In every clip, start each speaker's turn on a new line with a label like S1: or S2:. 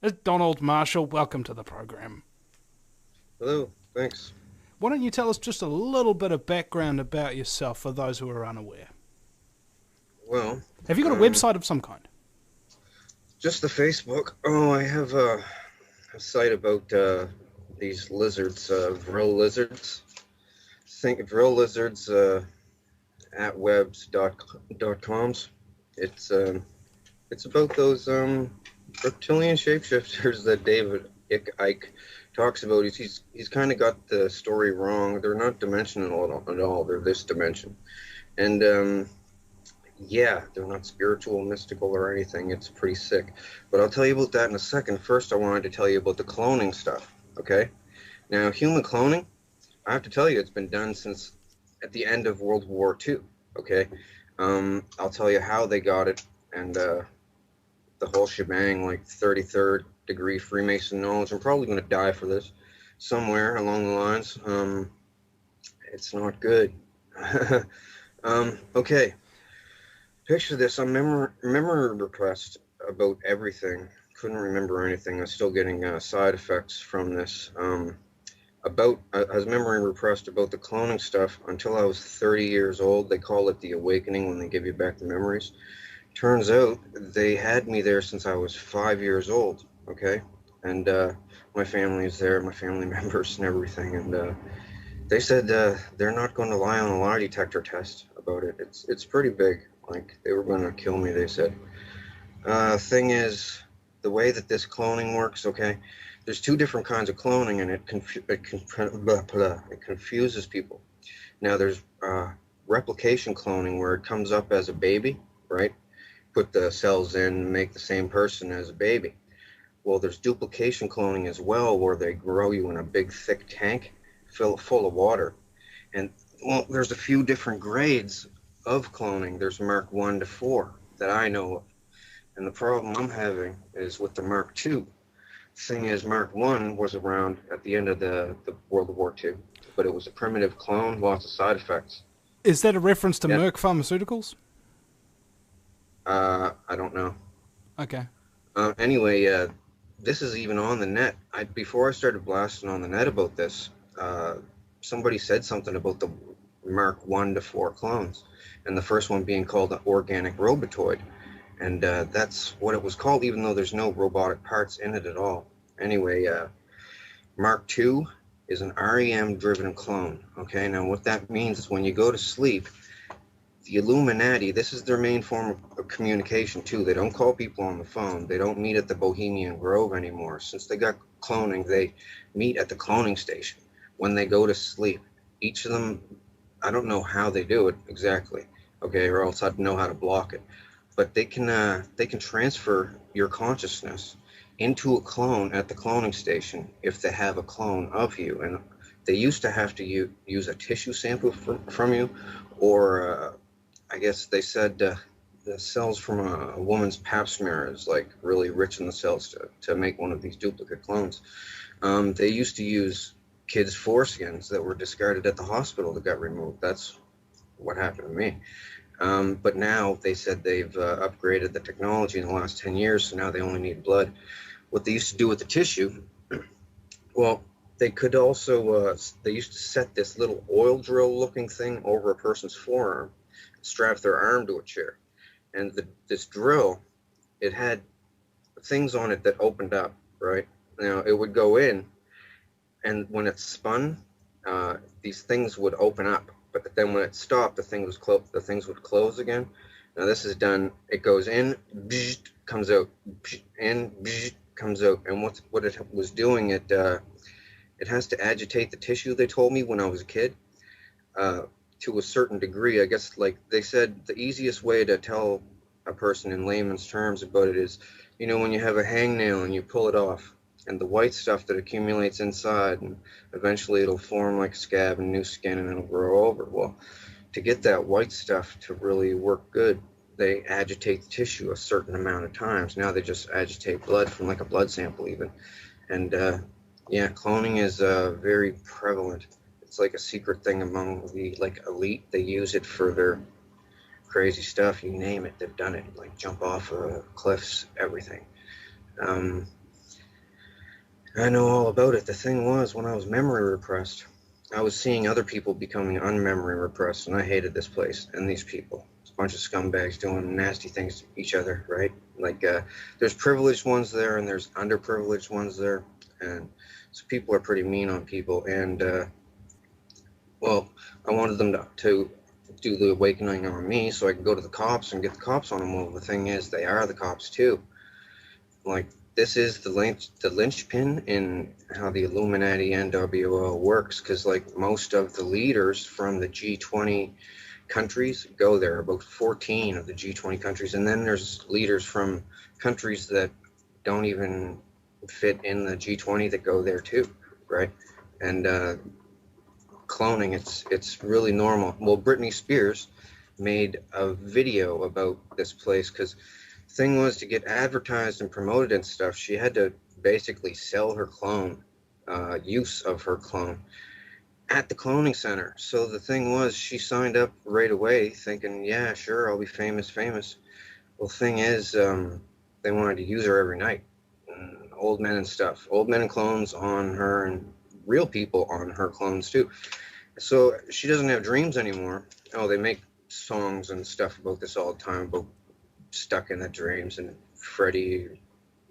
S1: It's Donald Marshall. Welcome to the program.
S2: Hello, thanks.
S1: Why don't you tell us just a little bit of background about yourself for those who are unaware?
S2: Well,
S1: Have you got a
S2: um,
S1: website of some kind?
S2: just the Facebook. Oh, I have a site about these lizards, vril lizards. Think vril lizards at dot coms. It's it's about those reptilian shapeshifters that David Icke talks about. He's kind of got the story wrong. They're not dimensional at all. They're this dimension, and yeah, they're not spiritual, mystical, or anything. It's pretty sick. But I'll tell you about that in a second. First, I wanted to tell you about the cloning stuff. Okay? Now, human cloning, I have to tell you, it's been done since at the end of World War II. Okay? I'll tell you how they got it and the whole shebang, like 33rd degree Freemason knowledge. I'm probably going to die for this somewhere along the lines. It's not good. Okay. Picture this. I'm memory repressed about everything. Couldn't remember anything. I'm still getting side effects from this. I was memory repressed about the cloning stuff until I was 30 years old. They call it the awakening when they give you back the memories. Turns out they had me there since I was 5 years old. Okay, and my family is there, my family members and everything, and they said they're not going to lie on a lie detector test about it. It's pretty big. Like they were going to kill me. They said. Thing is, the way that this cloning works. Okay, there's two different kinds of cloning, and it confuses people. Now there's replication cloning where it comes up as a baby, right? Put the cells in, make the same person as a baby. Well, there's duplication cloning as well, where they grow you in a big, thick tank full of water. And well, there's a few different grades of cloning. There's Mark 1 to 4 that I know of. And the problem I'm having is with the Mark 2. Thing is, Mark 1 was around at the end of the World War II, but it was a primitive clone, lots of side effects.
S1: Is that a reference to
S2: Yeah.
S1: Merck Pharmaceuticals?
S2: I don't know.
S1: Okay.
S2: Anyway, this is even on the net. Before I started blasting on the net about this, uh, somebody said something about the Mark 1 to 4 clones, and the first one being called the organic robotoid. And that's what it was called, even though there's no robotic parts in it at all. Anyway, Mark II is an REM-driven clone. Okay, now what that means is when you go to sleep, the Illuminati, this is their main form of communication too. They don't call people on the phone. They don't meet at the Bohemian Grove anymore. Since they got cloning, they meet at the cloning station when they go to sleep. Each of them, I don't know how they do it exactly, okay, or else I'd know how to block it. But they can transfer your consciousness into a clone at the cloning station if they have a clone of you. And they used to have to use a tissue sample from you, or I guess they said the cells from a woman's pap smear is like really rich in the cells to make one of these duplicate clones. They used to use kids' foreskins that were discarded at the hospital that got removed. That's what happened to me. But now they said they've upgraded the technology in the last 10 years, so now they only need blood. What they used to do with the tissue, well, they could also, they used to set this little oil drill looking thing over a person's forearm, strap their arm to a chair. And this drill, it had things on it that opened up, right? Now it would go in, and when it spun, these things would open up. But then when it stopped, the things would close again. Now this is done. It goes in, comes out, in, comes out. And what it was doing, it has to agitate the tissue. They told me when I was a kid, uh, to a certain degree. I guess like they said, the easiest way to tell a person in layman's terms about it is, when you have a hangnail and you pull it off, and the white stuff that accumulates inside, and eventually it'll form like scab and new skin, and it'll grow over. Well, to get that white stuff to really work good, they agitate the tissue a certain amount of times. Now they just agitate blood from like a blood sample even. And yeah, cloning is very prevalent. It's like a secret thing among the like elite. They use it for their crazy stuff. You name it, they've done it. Like jump off cliffs, everything. Um, I know all about it. The thing was, when I was memory repressed, I was seeing other people becoming unmemory repressed, and I hated this place and these people. It's a bunch of scumbags doing nasty things to each other, right? Like, there's privileged ones there, and there's underprivileged ones there, and so people are pretty mean on people. And well, I wanted them to do the awakening on me, so I could go to the cops and get the cops on them. Well, the thing is, they are the cops too. Like, this is the linchpin in how the Illuminati NWO works, because like most of the leaders from the G20 countries go there, about 14 of the G20 countries, and then there's leaders from countries that don't even fit in the G20 that go there too, right? And cloning, it's really normal. Well, Britney Spears made a video about this place because thing was, to get advertised and promoted and stuff, she had to basically sell her clone, use of her clone at the cloning center. So the thing was, she signed up right away thinking, yeah, sure, I'll be famous. Well, thing is, they wanted to use her every night. Old men and stuff, old men and clones on her, and real people on her clones too. So she doesn't have dreams anymore. Oh, they make songs and stuff about this all the time, about stuck in the dreams, and Freddy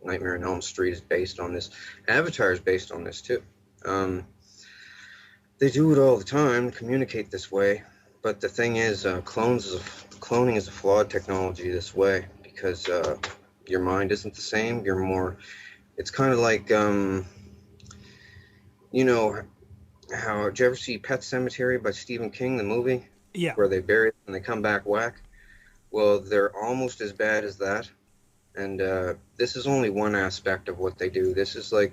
S2: Nightmare on Elm Street is based on this. Avatar is based on this too. They do it all the time, communicate this way. But the thing is, cloning is a flawed technology this way, because your mind isn't the same. You're more. It's kind of like, you know, how, did you ever see Pet Cemetery by Stephen King, the movie,
S1: Yeah.
S2: where they bury it and they come back whack? Well, they're almost as bad as that. And this is only one aspect of what they do. This is the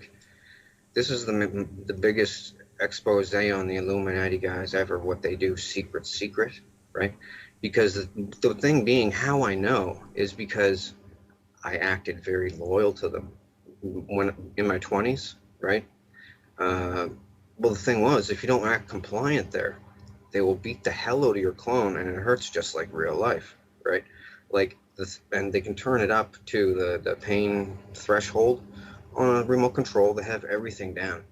S2: biggest expose on the Illuminati guys ever. What they do, secret, right? Because the thing being, how I know is because I acted very loyal to them when in my 20s, right? Well, the thing was, if you don't act compliant there, they will beat the hell out of your clone, and it hurts just like real life, right? Like this, and they can turn it up to the pain threshold on a remote control. They have everything down,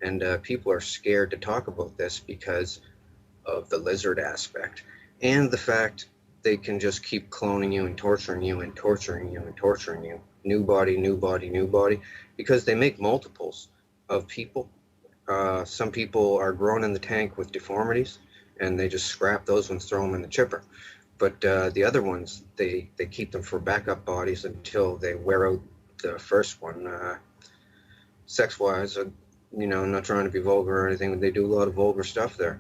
S2: and people are scared to talk about this because of the lizard aspect and the fact they can just keep cloning you and torturing you and torturing you and torturing you. New body, new body, new body, because they make multiples of people. Some people are grown in the tank with deformities, and they just scrap those ones, throw them in the chipper. But the other ones, they keep them for backup bodies until they wear out the first one. Sex-wise, I'm not trying to be vulgar or anything, but they do a lot of vulgar stuff there.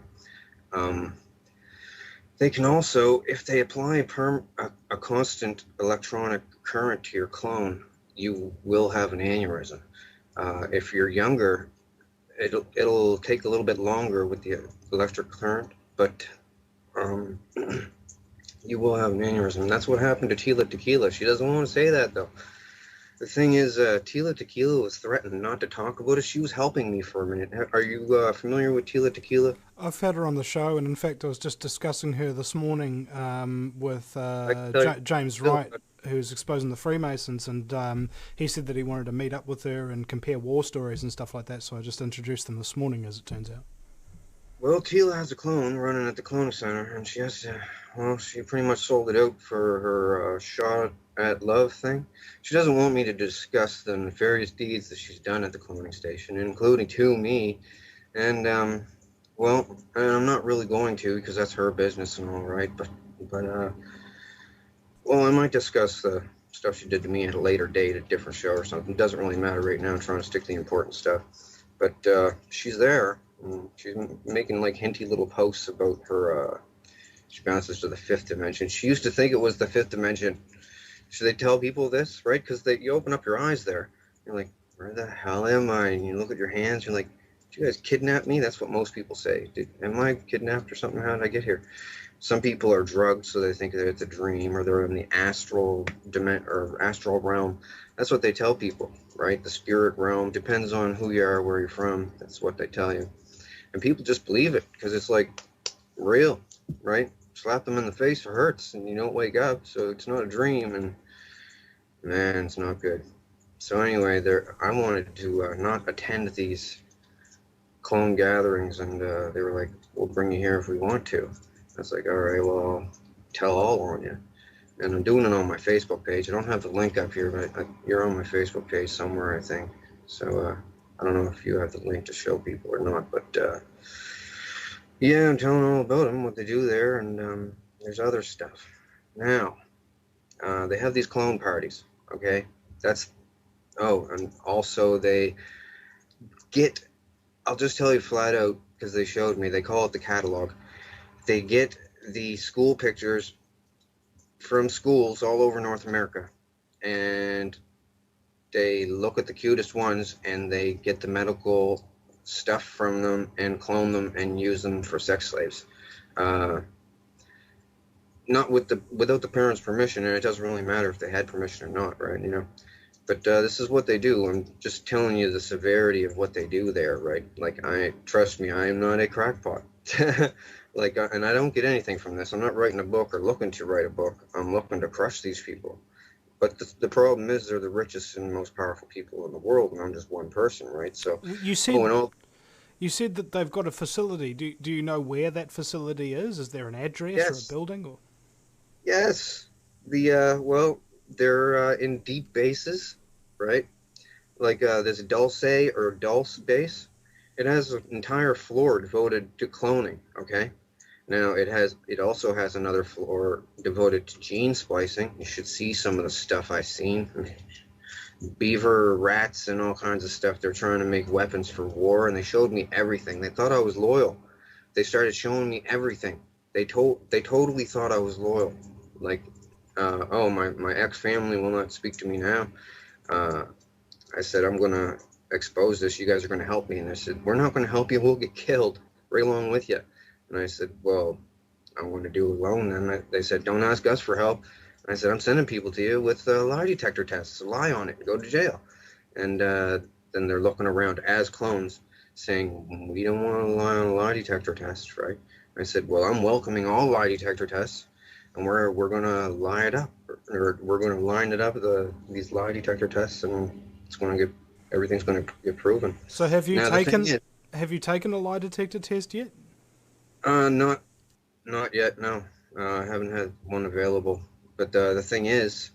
S2: They can also, if they apply a constant electronic current to your clone, you will have an aneurysm. If you're younger, it'll take a little bit longer with the electric current, but you will have an aneurysm. That's what happened to Tila Tequila. She doesn't want to say that though. The thing is, Tila Tequila was threatened not to talk about it. She was helping me for a minute. Are you familiar with Tila Tequila?
S1: I've had her on the show, and in fact, I was just discussing her this morning with
S2: I can tell you,
S1: James Wright, who's exposing the Freemasons, and he said that he wanted to meet up with her and compare war stories and stuff like that. So I just introduced them this morning, as it turns out.
S2: well, Tila has a clone running at the clone center, and she has to. Well, she pretty much sold it out for her shot at love thing. She doesn't want me to discuss the nefarious deeds that she's done at the cloning station, including to me. And well, and I'm not really going to, because that's her business and all right. But well, I might discuss the stuff she did to me at a later date, a different show or something. It doesn't really matter right now. I'm trying to stick to the important stuff. But she's there. She's making like hinty little posts about her. She bounces to the fifth dimension. She used to think it was the fifth dimension. Should they tell people this, right? Because you open up your eyes there. You're like, where the hell am I? And you look at your hands. You're like, did you guys kidnap me? That's what most people say. Am I kidnapped or something? How did I get here? Some people are drugged, so they think that it's a dream, or they're in the astral realm. That's what they tell people, right? The spirit realm depends on who you are, where you're from. That's what they tell you, and people just believe it because it's like real, right? Slap them in the face, it hurts, and you don't wake up, so it's not a dream. And man, it's not good. So anyway, I wanted to not attend these clone gatherings, and they were like, "We'll bring you here if we want to." I was like, "All right, well, I'll tell all on you." And I'm doing it on my Facebook page. I don't have the link up here, but you're on my Facebook page somewhere, I think. So I don't know if you have the link to show people or not, but yeah, I'm telling all about them, what they do there, and there's other stuff. Now, they have these clone parties, okay? And also they get, I'll just tell you flat out, because they showed me, they call it the catalog. They get the school pictures from schools all over North America, and they look at the cutest ones, and they get the medical stuff from them and clone them and use them for sex slaves. Not without the parents' permission, and it doesn't really matter if they had permission or not, right? But this is what they do. I'm just telling you the severity of what they do there, right? Like, trust me, I am not a crackpot. And I don't get anything from this. I'm not writing a book or looking to write a book. I'm looking to crush these people. But the problem is they're the richest and most powerful people in the world, and I'm just one person, right? So
S1: You said that they've got a facility. Do you know where that facility is? Is there an address
S2: yes,
S1: or a building? Or?
S2: Yes. They're in deep bases, right? Like there's Dulce base. It has an entire floor devoted to cloning, okay? Now it also has another floor devoted to gene splicing. You should see some of the stuff I've seen. Beaver, rats, and all kinds of stuff. They're trying to make weapons for war, and they showed me everything. They thought I was loyal. They started showing me everything. They totally thought I was loyal. Like, my ex-family will not speak to me now. I said, I'm going to expose this. You guys are going to help me. And they said, we're not going to help you. We'll get killed right along with you. And I said, well, I'm going to do it alone. And they said, don't ask us for help. And I said, I'm sending people to you with lie detector tests. Lie on it and go to jail. And then they're looking around as clones saying, we don't want to lie on a lie detector test, right? I said, well, I'm welcoming all lie detector tests, and we're going to line it up, or we're going to line it up, these lie detector tests, and everything's going to get proven.
S1: So have you taken a lie detector test yet?
S2: Not yet, no. I haven't had one available. But the thing is,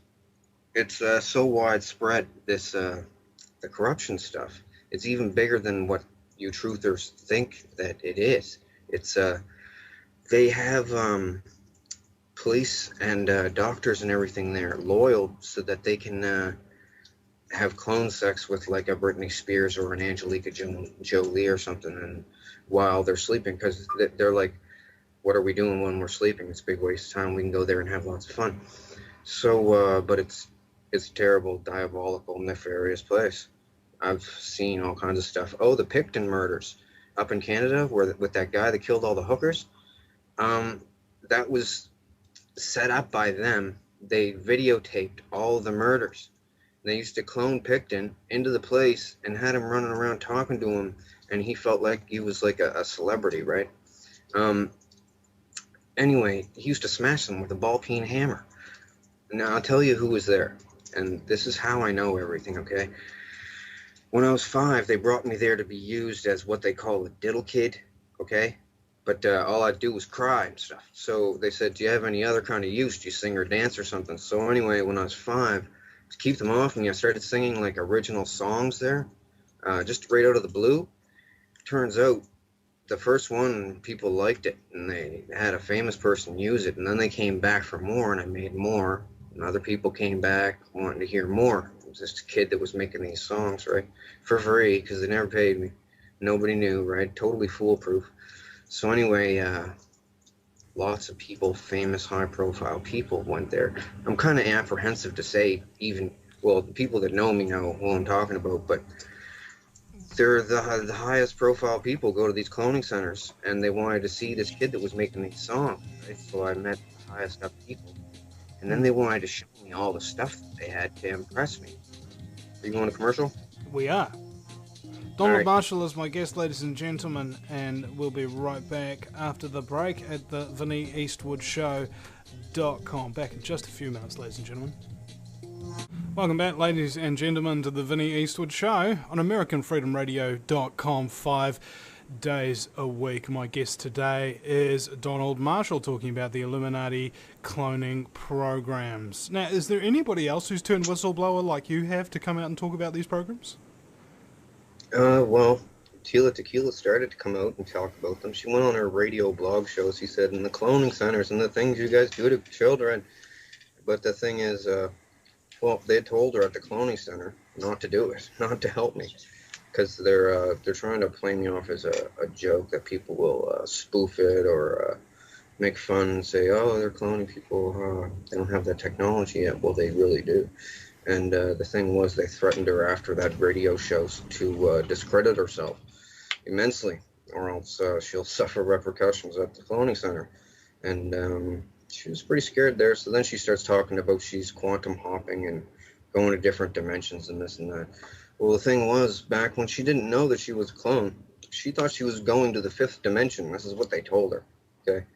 S2: it's so widespread, the corruption stuff. It's even bigger than what you truthers think that it is. It's they have police and doctors and everything there loyal so that they can have clone sex with like a Britney Spears or an Angelica Jolie or something, and while they're sleeping, because they're like, what are we doing when we're sleeping? It's a big waste of time. We can go there and have lots of fun. So, but it's a terrible, diabolical, nefarious place. I've seen all kinds of stuff. Oh, the Picton murders up in Canada, with that guy that killed all the hookers. That was set up by them. They videotaped all the murders. They used to clone Picton into the place and had him running around talking to him, and he felt like he was like a celebrity, right? Anyway, he used to smash them with a ball-peen hammer. Now, I'll tell you who was there, and this is how I know everything, okay? When I was 5, they brought me there to be used as what they call a diddle kid, okay? But all I'd do was cry and stuff. So they said, do you have any other kind of use? Do you sing or dance or something? So anyway, when I was 5, to keep them off me, I started singing like original songs there, just right out of the blue. Turns out the first one, people liked it, and they had a famous person use it, and then they came back for more, and I made more, and other people came back wanting to hear more. It was just a kid that was making these songs, right, for free, because they never paid me. Nobody knew, right? Totally foolproof. So anyway, lots of people, famous, high-profile people went there. I'm kind of apprehensive to say the people that know me know who I'm talking about, but they're the highest profile people go to these cloning centers, and they wanted to see this kid that was making these songs, right? So I met the highest up people, and then they wanted to show me all the stuff that they had to impress me. Are you going to commercial?
S1: We are. Donald Marshall is my guest, ladies and gentlemen, and we'll be right back after the break at the Vinny Eastwood Show.com. Back in just a few minutes, ladies and gentlemen. Welcome back, ladies and gentlemen, to the Vinny Eastwood Show on AmericanFreedomRadio.com 5 days a week. My guest today is Donald Marshall, talking about the Illuminati cloning programs. Now, is there anybody else who's turned whistleblower like you have to come out and talk about these programs?
S2: Well, Tila Tequila started to come out and talk about them. She went on her radio blog shows, he said, in the cloning centers and the things you guys do to children. But the thing is, well, they told her at the cloning center not to do it, not to help me, because they're trying to play me off as a joke that people will spoof it or make fun and say, oh, they're cloning people. They don't have that technology yet. Well, they really do. And the thing was, they threatened her after that radio show to discredit herself immensely, or else she'll suffer repercussions at the cloning center. And she was pretty scared there. So then she starts talking about she's quantum hopping and going to different dimensions and this and that. Well, the thing was, back when she didn't know that she was a clone, she thought she was going to the 5th dimension. This is what they told her. Okay.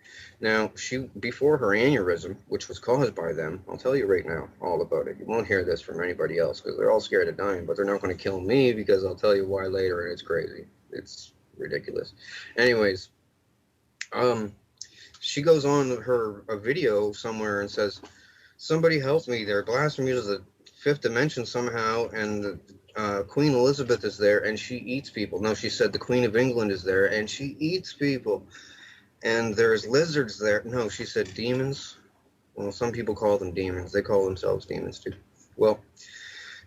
S2: Now, before her aneurysm, which was caused by them, I'll tell you right now all about it. You won't hear this from anybody else because they're all scared of dying, but they're not going to kill me because I'll tell you why later, and it's crazy. It's ridiculous. Anyways, she goes on a video somewhere and says, somebody help me. They're blasting me to the 5th dimension somehow, and Queen Elizabeth is there, and she eats people. No, she said the Queen of England is there, and she eats people. And there's lizards there. No, she said demons. Well, some people call them demons. They call themselves demons too. Well,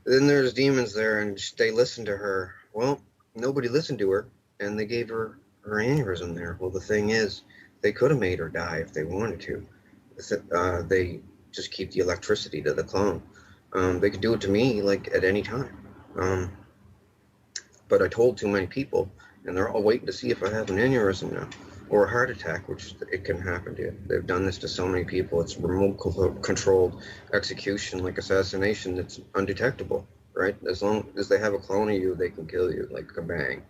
S2: then there's demons there, and they listened to her. Well, nobody listened to her, and they gave her aneurysm there. Well, the thing is, they could have made her die if they wanted to. They just keep the electricity to the clone. They could do it to me, like, at any time. But I told too many people, and they're all waiting to see if I have an aneurysm now. Or a heart attack, which it can happen to. They've done this to so many people. It's remote controlled execution, like assassination, that's undetectable, right? As long as they have a clone of you, they can kill you, like a bang.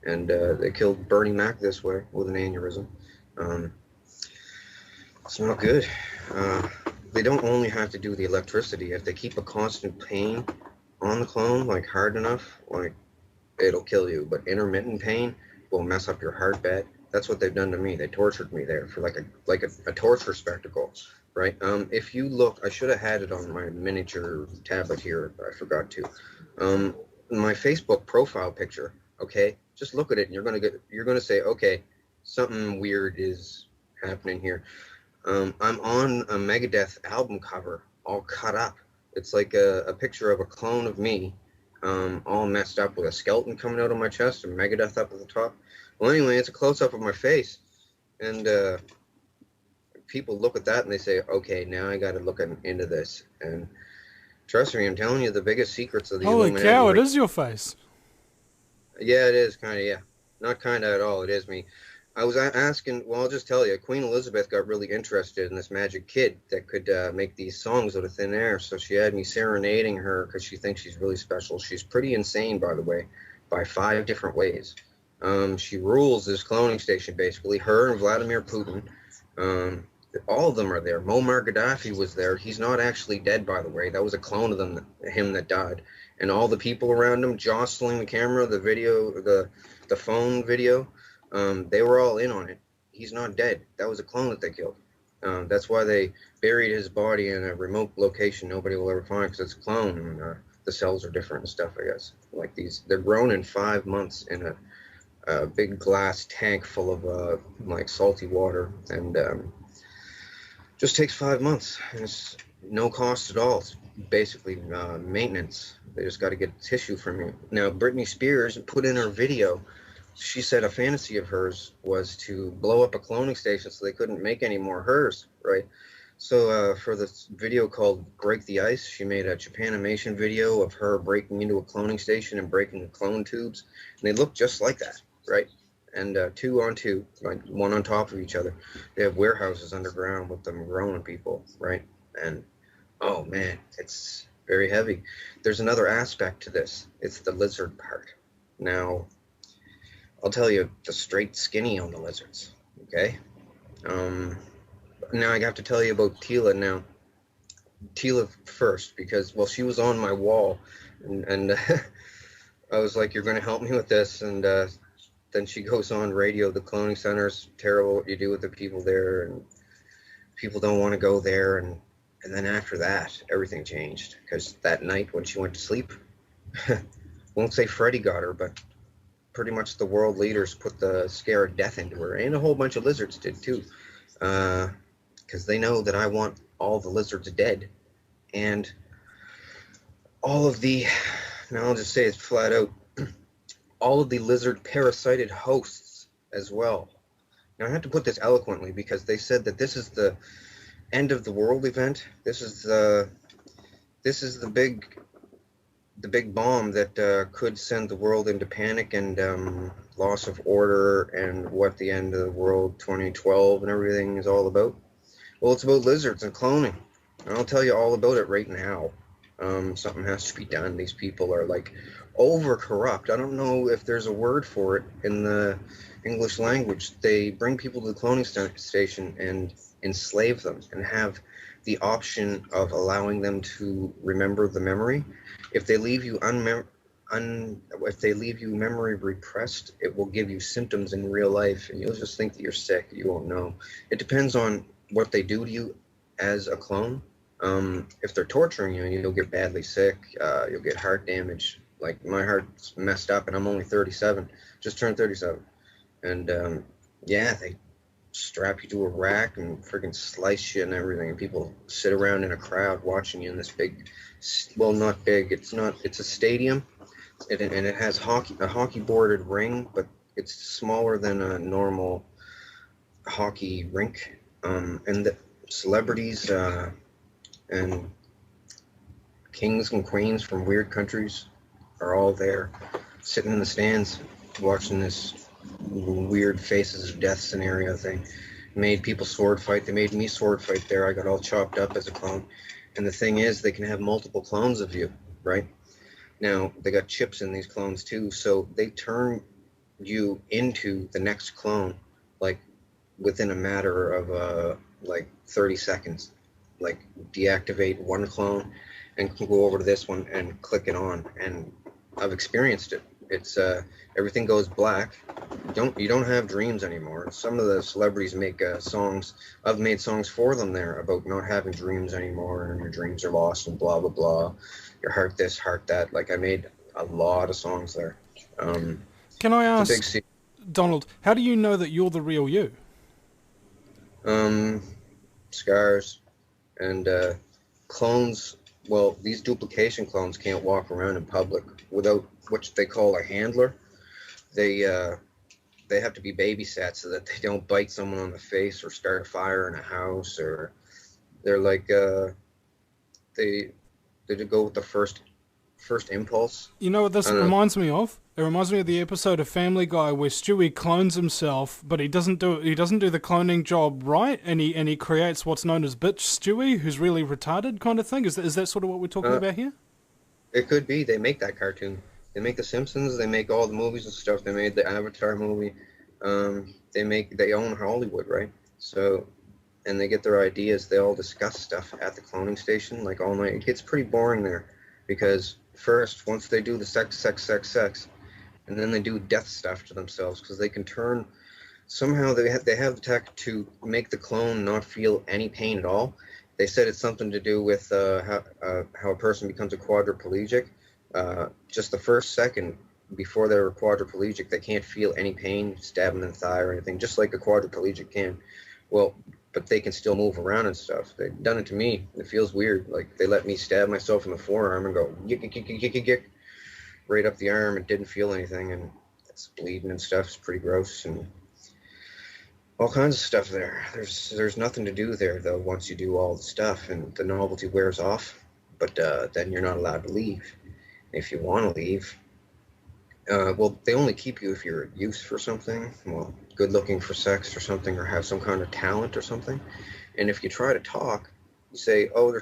S2: And they killed Bernie Mac this way with an aneurysm. It's not good. They don't only have to do the electricity. If they keep a constant pain on the clone, like hard enough, like it'll kill you. But intermittent pain will mess up your heart bed. That's what they've done to me. They tortured me there for like a torture spectacle, right? If you look, I should have had it on my miniature tablet here, but I forgot to. My Facebook profile picture, okay? Just look at it, and you're gonna say, okay, something weird is happening here. I'm on a Megadeth album cover, all cut up. It's like a picture of a clone of me, all messed up with a skeleton coming out of my chest and Megadeth up at the top. Well, anyway, it's a close-up of my face, and people look at that and they say, okay, now I got to look into this. And trust me, I'm telling you, the biggest secrets of the Illuminati.
S1: Holy cow, it is your face.
S2: Yeah, it is, kind of, yeah. Not kind of at all, it is me. I was asking, well, I'll just tell you, Queen Elizabeth got really interested in this magic kid that could make these songs out of thin air, so she had me serenading her because she thinks she's really special. She's pretty insane, by the way, by 5 different ways. She rules this cloning station, basically. Her and Vladimir Putin. All of them are there. Muammar Gaddafi was there. He's not actually dead, by the way. That was a clone of him that died. And all the people around him jostling the camera, the video, the phone video, they were all in on it. He's not dead. That was a clone that they killed. That's why they buried his body in a remote location nobody will ever find, because it's a clone. And the cells are different and stuff, I guess. Like they're grown in 5 months in a big glass tank full of like salty water, and just takes 5 months, and it's no cost at all. It's basically maintenance. They just got to get tissue from you. Now, Britney Spears put in her video, she said a fantasy of hers was to blow up a cloning station so they couldn't make any more hers, right? So for this video called Break the Ice, she made a Japanimation video of her breaking into a cloning station and breaking the clone tubes, and they look just like that, right? And 2 on 2, like one on top of each other. They have warehouses underground with them growing people, right? And oh man, it's very heavy. There's another aspect to this. It's the lizard part. Now, I'll tell you the straight skinny on the lizards, okay? Now I have to tell you about Tila now. Tila first because, well, she was on my wall, and I was like, "You're going to help me with this," and then she goes on radio. The cloning center's terrible. What you do with the people there, and people don't want to go there, and then after that, everything changed because that night when she went to sleep, won't say Freddy got her, but pretty much the world leaders put the scare of death into her, and a whole bunch of lizards did too, because they know that I want all the lizards dead, and all of the, now I'll just say it flat out, all of the lizard parasited hosts as well. Now I have to put this eloquently because they said that this is the end of the world event. This is the big bomb that could send the world into panic and loss of order, and what the end of the world 2012 and everything is all about. Well, it's about lizards and cloning. And I'll tell you all about it right now. Something has to be done. These people are like over corrupt. I don't know if there's a word for it in the English language. They bring people to the cloning station and enslave them and have the option of allowing them to remember the memory. If they leave you if they leave you memory repressed, it will give you symptoms in real life, and you'll just think that you're sick. You won't know. It depends on what they do to you as a clone. If they're torturing you, you'll get badly sick. You'll get heart damage. Like my heart's messed up, and I'm only 37. Just turned 37, and yeah, they strap you to a rack and freaking slice you and everything, and people sit around in a crowd watching you in this big, well, not big, it's a stadium, and it has a hockey boarded ring, but it's smaller than a normal hockey rink, and the celebrities and kings and queens from weird countries are all there sitting in the stands watching this weird faces of death scenario thing. Made people sword fight. They made me sword fight there. I got all chopped up as a clone. And the thing is, they can have multiple clones of you, right? Now, they got chips in these clones too, so they turn you into the next clone, like within a matter of like 30 seconds. Like deactivate one clone and go over to this one and click it on. And I've experienced it. It's everything goes black. You don't have dreams anymore. Some of the celebrities make songs. I've made songs for them there about not having dreams anymore, and your dreams are lost and blah blah blah. Your heart this, heart that. Like I made a lot of songs there.
S1: Can I
S2: It's a big
S1: ask, Donald, how do you know that you're the real you?
S2: Scars and clones. Well, these duplication clones can't walk around in public without what they call a handler. They have to be babysat so that they don't bite someone on the face or start a fire in a house, or they're like they go with the first impulse.
S1: You know what this reminds me of? It reminds me of the episode of Family Guy where Stewie clones himself, but he doesn't do the cloning job right, and he creates what's known as bitch Stewie, who's really retarded kind of thing. Is that sort of what we're talking about here?
S2: It could be. They make that cartoon. They make The Simpsons. They make all the movies and stuff. They made the Avatar movie. They own Hollywood, right? So, and they get their ideas. They all discuss stuff at the cloning station like all night. It gets pretty boring there because first, once they do the sex, and then they do death stuff to themselves because they can turn. Somehow they have the tech to make the clone not feel any pain at all. They said it's something to do with how a person becomes a quadriplegic. Just the first second before they're quadriplegic, they can't feel any pain, stabbing in the thigh or anything, just like a quadriplegic can. Well, but they can still move around and stuff. They've done it to me. It feels weird. Like they let me stab myself in the forearm and go yick, yick, yick, yick, yick, yick, right up the arm. It didn't feel anything, and it's bleeding and stuff. It's pretty gross and all kinds of stuff there. There's nothing to do there though once you do all the stuff and the novelty wears off. But then you're not allowed to leave. If you want to leave, well, they only keep you if you're used for something. Well, good looking for sex or something, or have some kind of talent or something. And if you try to talk, you say, oh,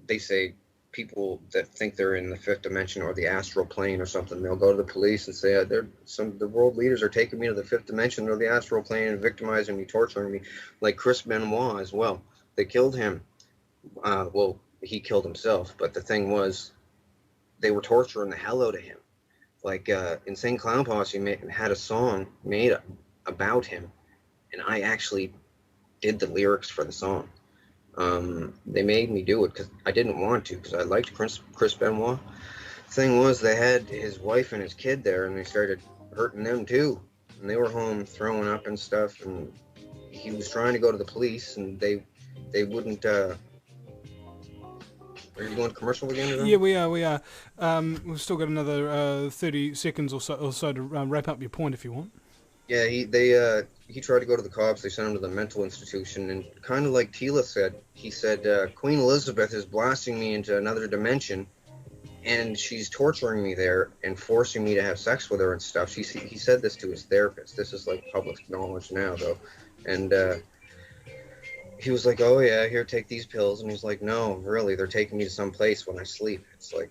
S2: they say people that think they're in the fifth dimension or the astral plane or something. They'll go to the police and say, the world leaders are taking me to the fifth dimension or the astral plane and victimizing me, torturing me, like Chris Benoit as well. They killed him. Well, he killed himself. But the thing was, they were torturing the hell out of him. Like Insane Clown Posse had a song made about him, and I actually did the lyrics for the song. They made me do it because I didn't want to, because I liked Chris Benoit. Thing was, they had his wife and his kid there, and they started hurting them too. And they were home throwing up and stuff, and he was trying to go to the police, and they wouldn't. Are you going to commercial again?
S1: Yeah, we are. We've still got another 30 seconds or so to wrap up your point if you want.
S2: Yeah, he tried to go to the cops. They sent him to the mental institution, and kind of like Tila said, he said, Queen Elizabeth is blasting me into another dimension, and she's torturing me there and forcing me to have sex with her and stuff. He said this to his therapist. This is like public knowledge now, though. And he was like, oh yeah, here, take these pills. And he's like, no, really, they're taking me to some place when I sleep. It's like,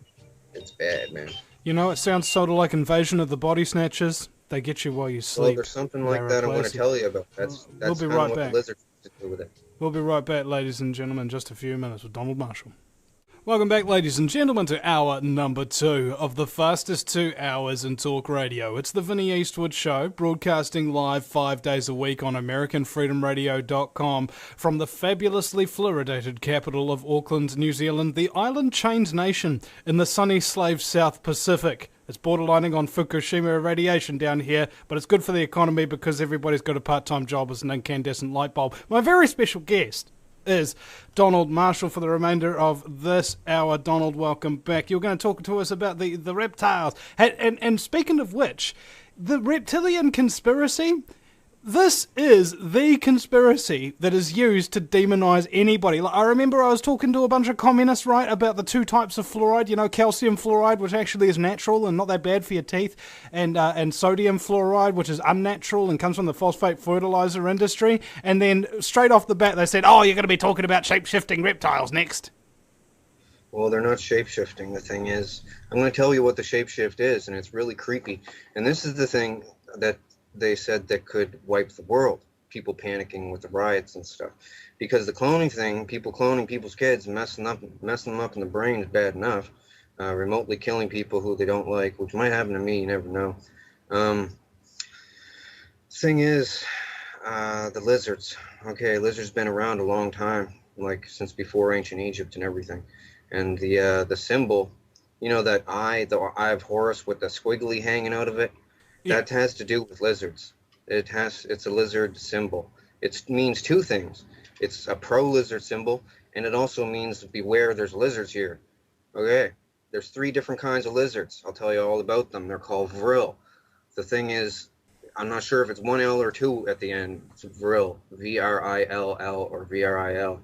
S2: it's bad, man.
S1: You know, it sounds sort of like Invasion of the Body Snatchers. They get you while you sleep.
S2: Well, there's something like that I want to tell you about. That's
S1: we'll be
S2: kind
S1: right
S2: of what
S1: back.
S2: the lizards to do with it.
S1: We'll be right back, ladies and gentlemen, in just a few minutes with Donald Marshall. Welcome back, ladies and gentlemen, to hour number 2 of the fastest 2 hours in talk radio. It's the Vinny Eastwood Show, broadcasting live 5 days a week on AmericanFreedomRadio.com from the fabulously fluoridated capital of Auckland, New Zealand, the island-chained nation in the sunny slave South Pacific. It's borderlining on Fukushima irradiation down here, but it's good for the economy because everybody's got a part-time job as an incandescent light bulb. My very special guest is Donald Marshall for the remainder of this hour. Donald, welcome back. You're going to talk to us about the reptiles. And speaking of which, the reptilian conspiracy, this is the conspiracy that is used to demonize anybody. Like, I remember I was talking to a bunch of communists, right, about the 2 types of fluoride, you know, calcium fluoride, which actually is natural and not that bad for your teeth, and sodium fluoride, which is unnatural and comes from the phosphate fertilizer industry. And then straight off the bat, they said, oh, you're going to be talking about shape-shifting reptiles next.
S2: Well, they're not shape-shifting. The thing is, I'm going to tell you what the shape-shift is, and it's really creepy. And this is the thing that they said that could wipe the world, people panicking with the riots and stuff, because the cloning thing, people cloning people's kids, messing them up in the brain is bad enough. Remotely killing people who they don't like, which might happen to me, you never know. Thing is, the lizards. Okay, lizards been around a long time, like since before ancient Egypt and everything. And the symbol, you know, that eye, the eye of Horus with the squiggly hanging out of it. That has to do with lizards. It's a lizard symbol. It means 2 things. It's a pro-lizard symbol, and it also means beware, there's lizards here. Okay, there's 3 different kinds of lizards. I'll tell you all about them. They're called vril. The thing is, I'm not sure if it's 1 L or 2 at the end. It's vril, V-R-I-L-L or V-R-I-L.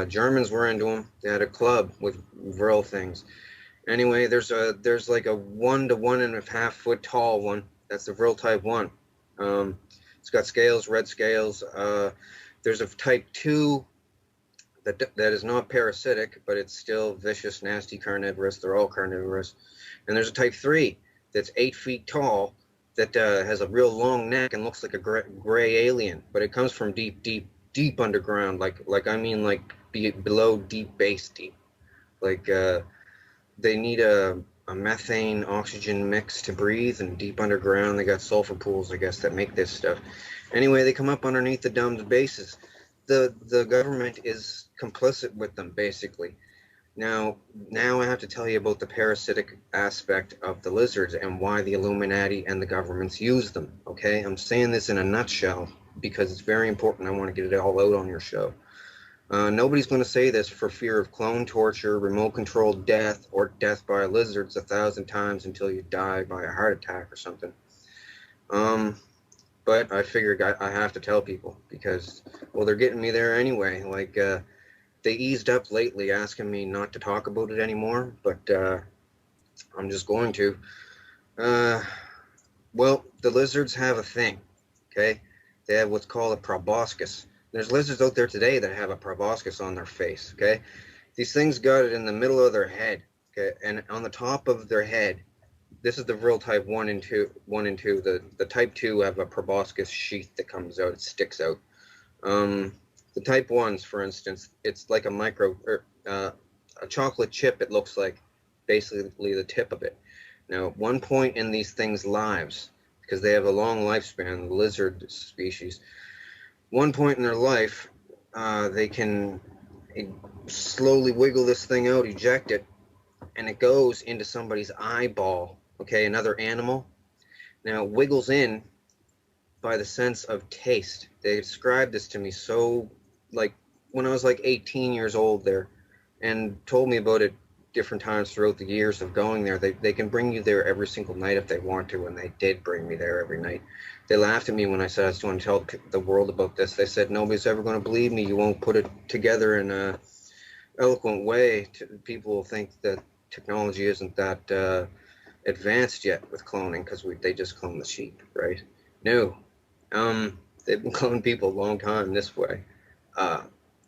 S2: Germans were into them. They had a club with vril things. Anyway, there's like a 1 to 1.5 foot tall one. That's the vril type 1. It's got scales, red scales. There's a type 2 that is not parasitic, but it's still vicious, nasty, carnivorous. They're all carnivorous. And there's a type 3 that's 8 feet tall that has a real long neck and looks like a gray alien, but it comes from deep underground, like below deep base deep, like. They need a methane oxygen mix to breathe, and deep underground they got sulfur pools, I guess, that make this stuff. Anyway, they come up underneath the domed bases. The government is complicit with them, basically. Now I have to tell you about the parasitic aspect of the lizards and why the Illuminati and the governments use them, okay? I'm saying this in a nutshell because it's very important. I want to get it all out on your show. Nobody's going to say this for fear of clone torture, remote-controlled death, or death by lizards 1,000 times until you die by a heart attack or something. But I figured I have to tell people because, well, they're getting me there anyway. Like, they eased up lately asking me not to talk about it anymore, but I'm just going to. Well, the lizards have a thing, okay? They have what's called a proboscis. There's lizards out there today that have a proboscis on their face, okay? These things got it in the middle of their head, okay? And on the top of their head, this is the vril type 1 and 2. The type 2 have a proboscis sheath that comes out, it sticks out. The type 1s, for instance, it's like a a chocolate chip, it looks like, basically the tip of it. Now, at one point in these things' lives, because they have a long lifespan, the lizard species, one point in their life, they can slowly wiggle this thing out, eject it, and it goes into somebody's eyeball, okay, another animal. Now, it wiggles in by the sense of taste. They described this to me so, like, when I was like 18 years old there, and told me about it different times throughout the years of going there. They can bring you there every single night if they want to, and they did bring me there every night. They laughed at me when I said I was going to tell the world about this. They said, nobody's ever going to believe me. You won't put it together in a eloquent way. People will think that technology isn't that advanced yet with cloning, because they just clone the sheep, right? No. They've been cloning people a long time this way.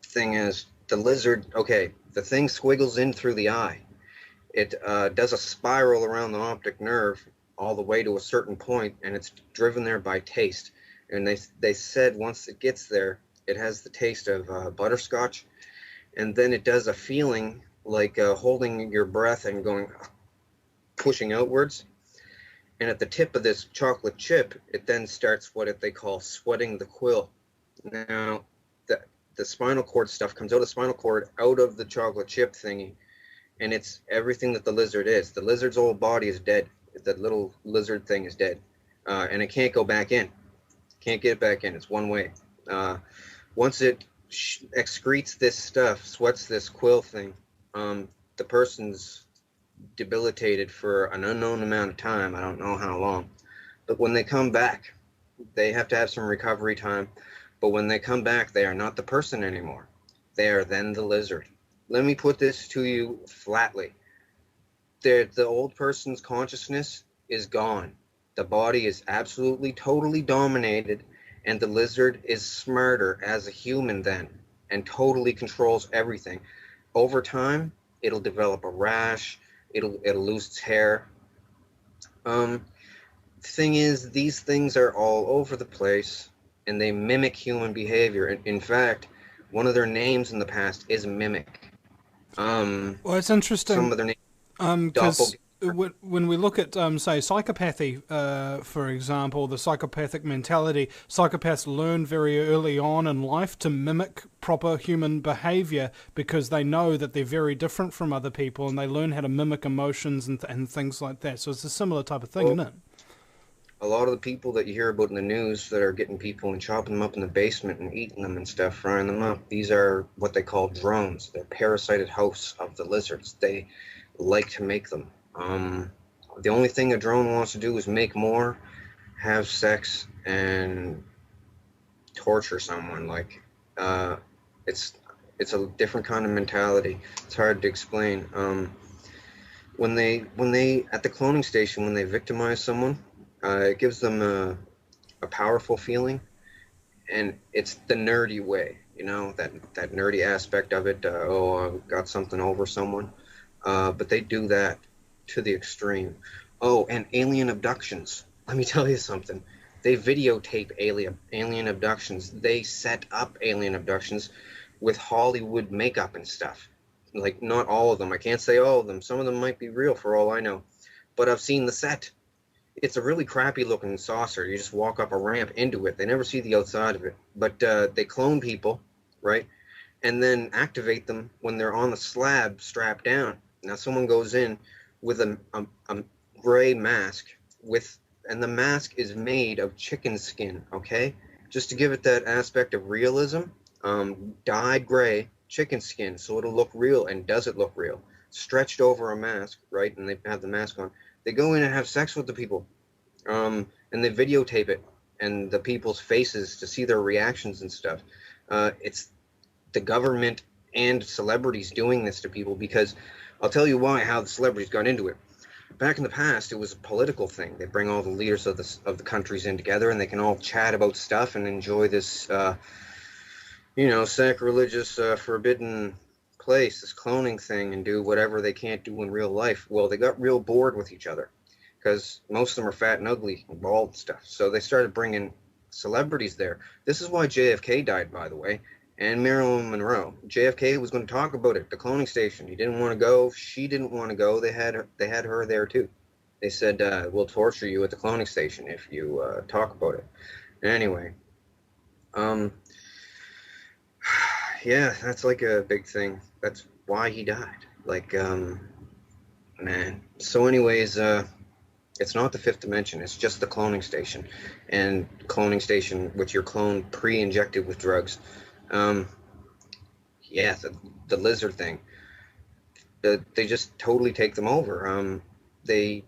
S2: Thing is, the lizard, okay, the thing squiggles in through the eye. It does a spiral around the optic nerve all the way to a certain point, and it's driven there by taste. And they said once it gets there, it has the taste of butterscotch, and then it does a feeling like holding your breath and going, pushing outwards. And at the tip of this chocolate chip, it then starts what they call sweating the quill. Now, the spinal cord stuff comes out of the spinal cord, out of the chocolate chip thingy, and it's everything that the lizard is. The lizard's whole body is dead. The little lizard thing is dead, and it can't go back in. Can't get it back in. It's one way. Once it excretes this stuff, sweats this quill thing, the person's debilitated for an unknown amount of time. I don't know how long. But when they come back, they have to have some recovery time. But when they come back, they are not the person anymore. They are then the lizard. Let me put this to you flatly. The old person's consciousness is gone. The body is absolutely, totally dominated, and the lizard is smarter as a human then, and totally controls everything. Over time, it'll develop a rash. It'll lose its hair. Thing is, these things are all over the place, and they mimic human behavior. In fact, one of their names in the past is Mimic.
S1: Well, it's interesting.
S2: Some of their names,
S1: because when we look at, say, psychopathy, for example, the psychopathic mentality, psychopaths learn very early on in life to mimic proper human behavior because they know that they're very different from other people, and they learn how to mimic emotions and things like that. So it's a similar type of thing, isn't it?
S2: A lot of the people that you hear about in the news that are getting people and chopping them up in the basement and eating them and stuff, frying them up, these are what they call drones. They're parasited hosts of the lizards. They like to make them. The only thing a drone wants to do is make more, have sex, and torture someone. Like, it's a different kind of mentality. It's hard to explain. When they at the cloning station, when they victimize someone, it gives them a powerful feeling, and it's the nerdy way, that nerdy aspect of it. I've got something over someone, but they do that to the extreme. Oh, and alien abductions. Let me tell you something. They videotape alien abductions. They set up alien abductions with Hollywood makeup and stuff. Like, not all of them. I can't say all of them. Some of them might be real for all I know. But I've seen the set. It's a really crappy looking saucer. You just walk up a ramp into it. They never see the outside of it. But they clone people, right? And then activate them when they're on the slab strapped down. Now someone goes in with a gray mask and the mask is made of chicken skin, okay? Just to give it that aspect of realism, dyed gray chicken skin, so it'll look real. And does it look real? Stretched over a mask, right? And they have the mask on. They go in and have sex with the people, and they videotape it and the people's faces to see their reactions and stuff. It's the government and celebrities doing this to people, because I'll tell you how the celebrities got into it. Back in the past, it was a political thing. They bring all the leaders of the countries in together, and they can all chat about stuff and enjoy this, sacrilegious, forbidden place, this cloning thing, and do whatever they can't do in real life. Well, they got real bored with each other because most of them are fat and ugly and bald and stuff. So they started bringing celebrities there. This is why JFK died, by the way. and Marilyn Monroe. JFK was going to talk about it, the cloning station. He didn't want to go. She didn't want to go. They had her there too. They said, we'll torture you at the cloning station if you talk about it. Anyway, yeah, that's like a big thing. That's why he died. Like, man. So anyways, it's not the fifth dimension. It's just the cloning station, and cloning station with your clone pre-injected with drugs. Yeah, the lizard thing. They just totally take them over. They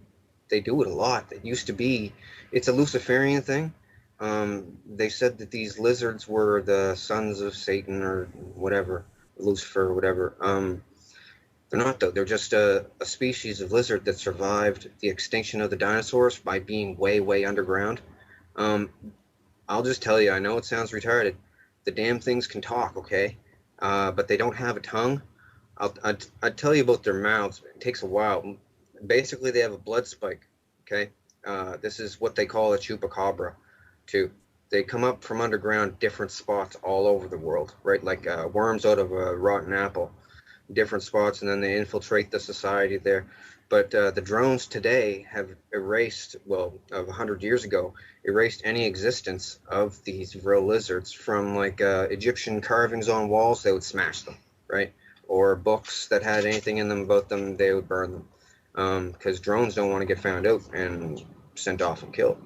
S2: do it a lot. It used to be, it's a Luciferian thing. They said that these lizards were the sons of Satan or whatever, Lucifer or whatever. They're not though. They're just a species of lizard that survived the extinction of the dinosaurs by being way, way underground. I'll just tell you, I know it sounds retarded. The damn things can talk, okay? But they don't have a tongue. I'll tell you about their mouths. It takes a while. Basically, they have a blood spike, okay? This is what they call a chupacabra, too. They come up from underground, different spots all over the world, right? Like worms out of a rotten apple, different spots, and then they infiltrate the society there. But the drones today have erased, well, of 100 years ago, erased any existence of these real lizards from like Egyptian carvings on walls. They would smash them, right? Or books that had anything in them about them, they would burn them. Because drones don't want to get found out and sent off and killed.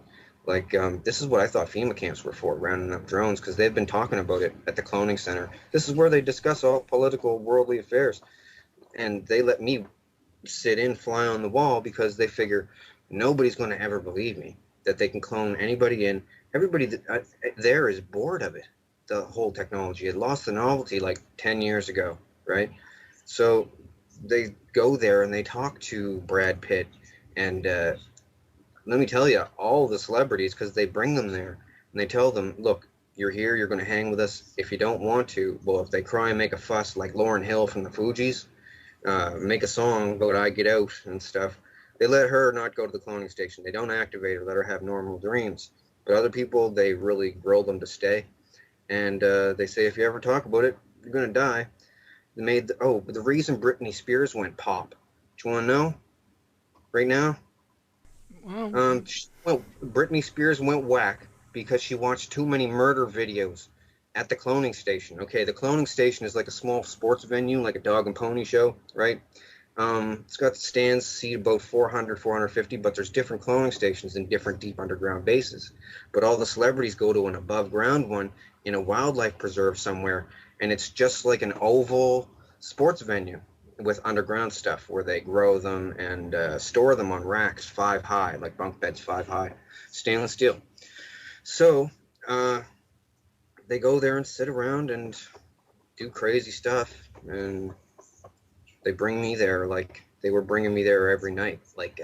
S2: Like, this is what I thought FEMA camps were for, rounding up drones, because they've been talking about it at the cloning center. This is where they discuss all political, worldly affairs. And they let me sit in, fly on the wall, because they figure nobody's going to ever believe me that they can clone anybody in. Everybody there is bored of it, the whole technology. It lost the novelty like 10 years ago, right? So they go there and they talk to Brad Pitt and let me tell you, all the celebrities, because they bring them there and they tell them, look, you're here, you're going to hang with us. If you don't want to, well, if they cry and make a fuss like Lauryn Hill from the Fugees, make a song about I Get Out and stuff, they let her not go to the cloning station. They don't activate her, let her have normal dreams. But other people, they really grill them to stay. And they say, if you ever talk about it, you're going to die. They made the reason Britney Spears went pop. Do you want to know? Right now?
S1: Well,
S2: Well, Britney Spears went whack because she watched too many murder videos at the cloning station. Okay, the cloning station is like a small sports venue, like a dog and pony show, right? It's got stands, seat about 400, 450, but there's different cloning stations in different deep underground bases. But all the celebrities go to an above ground one in a wildlife preserve somewhere, and it's just like an oval sports venue with underground stuff where they grow them and store them on racks 5 high, like bunk beds 5 high, stainless steel. So they go there and sit around and do crazy stuff, and they bring me there like they were bringing me there every night. Like,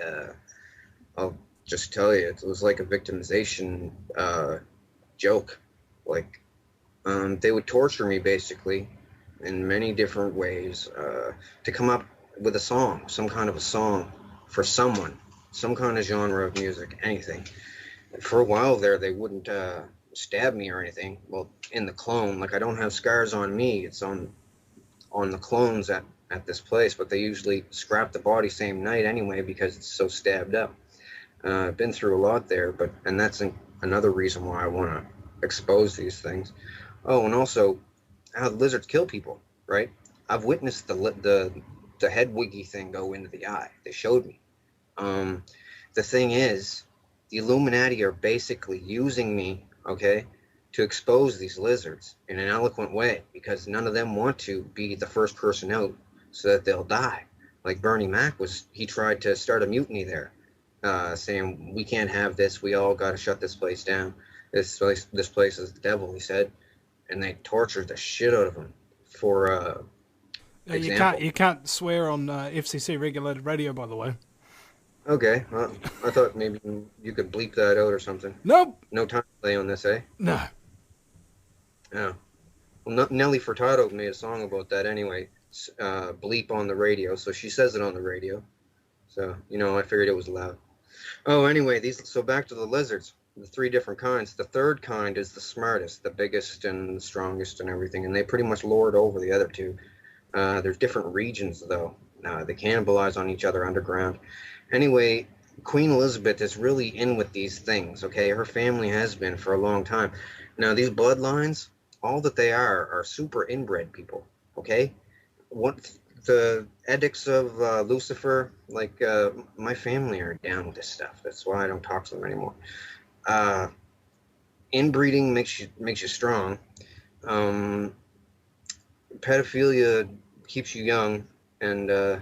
S2: I'll just tell you, it was like a victimization joke. Like, they would torture me basically in many different ways to come up with a song, some kind of a song for someone, some kind of genre of music, anything. For a while there, they wouldn't stab me or anything. Well, in the clone, like I don't have scars on me. It's on the clones at this place, but they usually scrap the body same night anyway because it's so stabbed up. I've been through a lot there, and that's another reason why I want to expose these things. Oh, and also how the lizards kill people, right? I've witnessed the head wiggy thing go into the eye. They showed me. The thing is, the Illuminati are basically using me, okay, to expose these lizards in an eloquent way because none of them want to be the first person out so that they'll die. Like Bernie Mac he tried to start a mutiny there, saying we can't have this. We all got to shut this place down. This place is the devil, he said, and they tortured the shit out of him for example.
S1: you can't swear on FCC regulated radio, by the way.
S2: Okay, well, I thought maybe you could bleep that out or something.
S1: Nope.
S2: No time delay on this, eh?
S1: No.
S2: Yeah. Well, Nelly Furtado made a song about that anyway. Bleep on the radio, so she says it on the radio. So, I figured it was loud. Oh, anyway, so back to the lizards. the three different kinds. The third kind is the smartest, the biggest, and the strongest, and everything. And they pretty much lord over the other two. There's different regions, though. They cannibalize on each other underground. Anyway, Queen Elizabeth is really in with these things, okay? Her family has been for a long time. Now, these bloodlines, all that they are super inbred people, okay? What the edicts of Lucifer, like my family are down with this stuff. That's why I don't talk to them anymore. Inbreeding makes you strong. Pedophilia keeps you young, and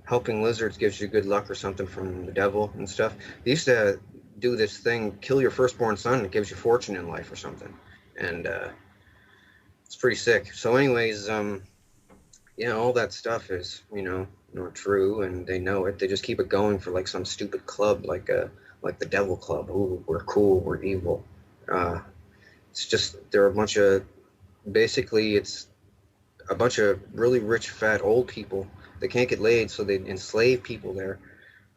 S2: helping lizards gives you good luck or something from the devil and stuff. They used to do this thing, kill your firstborn son, it gives you fortune in life or something. And it's pretty sick. So anyways, yeah, all that stuff is, not true, and they know it. They just keep it going for like some stupid club, like the Devil Club. Ooh, we're cool, we're evil. It's just, they're a bunch of, basically it's a bunch of really rich, fat, old people. They can't get laid, so they enslave people there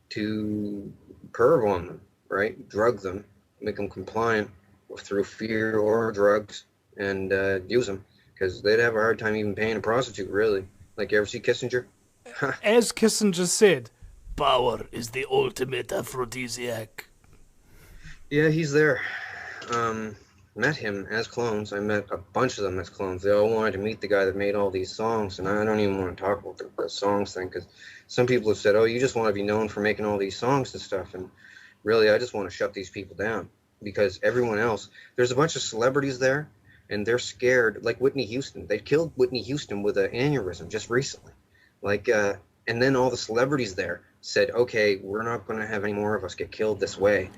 S2: to perv on them, right? Drug them, make them compliant through fear or drugs, and use them, because they'd have a hard time even paying a prostitute, really. Like, you ever see Kissinger?
S1: As Kissinger said, power is the ultimate aphrodisiac.
S2: Yeah, he's there. Met him as clones. I met a bunch of them as clones. They all wanted to meet the guy that made all these songs, and I don't even want to talk about the songs thing, because some people have said, oh, you just want to be known for making all these songs and stuff, and really, I just want to shut these people down, because everyone else, there's a bunch of celebrities there, and they're scared, like Whitney Houston. They killed Whitney Houston with an aneurysm just recently. Like, and then all the celebrities there said, okay, we're not going to have any more of us get killed this way.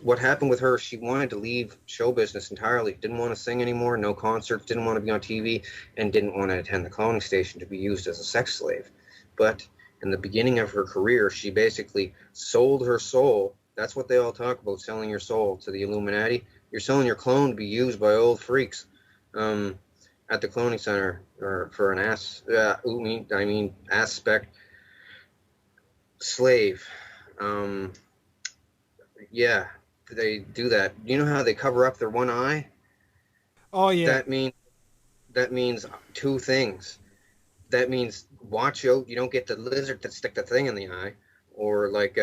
S2: What happened with her, she wanted to leave show business entirely, didn't want to sing anymore, no concerts, didn't want to be on TV, and didn't want to attend the cloning station to be used as a sex slave. But in the beginning of her career, she basically sold her soul. That's what they all talk about, selling your soul to the Illuminati. You're selling your clone to be used by old freaks at the cloning center, or for an aspect slave. Yeah, they do that. You know how they cover up their one eye?
S1: Oh yeah.
S2: That means two things. That means watch out, you don't get the lizard to stick the thing in the eye, or like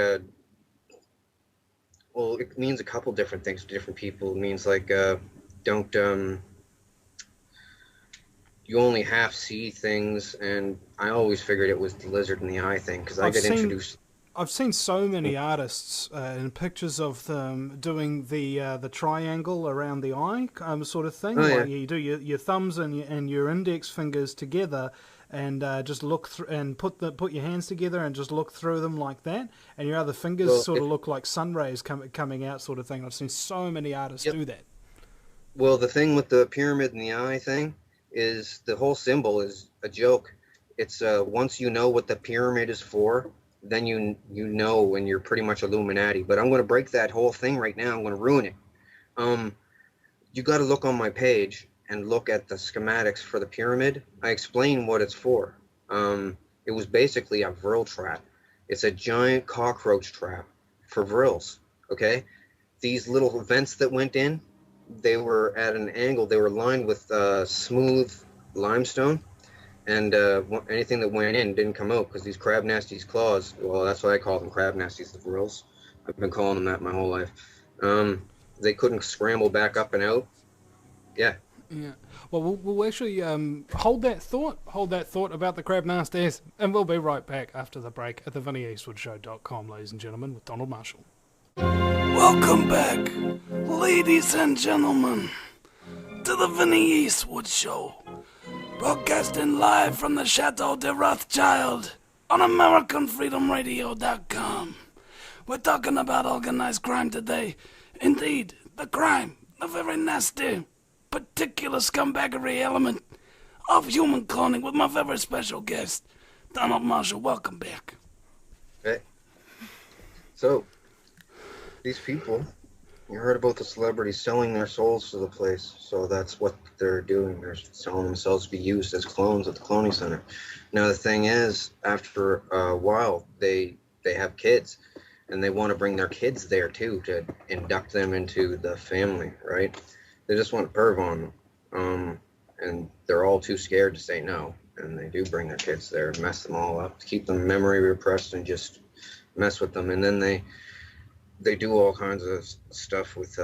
S2: well, it means a couple different things to different people. It means like don't you only half see things, and I always figured it was the lizard in the eye thing, because introduced.
S1: I've seen so many artists in pictures of them doing the triangle around the eye sort of thing.
S2: Oh, yeah.
S1: Like you do your thumbs and your index fingers together, and just look through and put your hands together and just look through them like that, and your other fingers of look like sun rays coming out, sort of thing. I've seen so many artists do that.
S2: Well, the thing with the pyramid in the eye thing is the whole symbol is a joke. It's once you know what the pyramid is for, then you know when you're pretty much Illuminati. But I'm going to break that whole thing right now. I'm going to ruin it. You got to look on my page and look at the schematics for the pyramid. I explain what it's for. It was basically a vril trap. It's a giant cockroach trap for vrils, okay? These little vents that went in, they were at an angle. They were lined with smooth limestone. And anything that went in didn't come out, because these crab nasties claws, well, that's why I call them crab nasties, the vrils. I've been calling them that my whole life. They couldn't scramble back up and out. Yeah.
S1: Yeah. Well, we'll actually hold that thought about the crab nasties, and we'll be right back after the break at the VinnyEastwoodShow.com, ladies and gentlemen, with Donald Marshall. Welcome back, ladies and gentlemen, to the Vinny Eastwood Show. Broadcasting live from the Chateau de Rothschild on AmericanFreedomRadio.com. We're talking about organized crime today. Indeed, the crime, the very nasty, particular scumbaggery element of human cloning with my very special guest, Donald Marshall. Welcome back.
S2: Okay. So, these people, you heard about the celebrities selling their souls to the place, so that's what they're doing. They're selling themselves to be used as clones at the cloning center. Now the thing is, after a while, they have kids, and they want to bring their kids there too to induct them into the family, right? They just want to perv on them, and they're all too scared to say no, and they do bring their kids there, mess them all up, keep them memory repressed, and just mess with them, and then they do all kinds of stuff with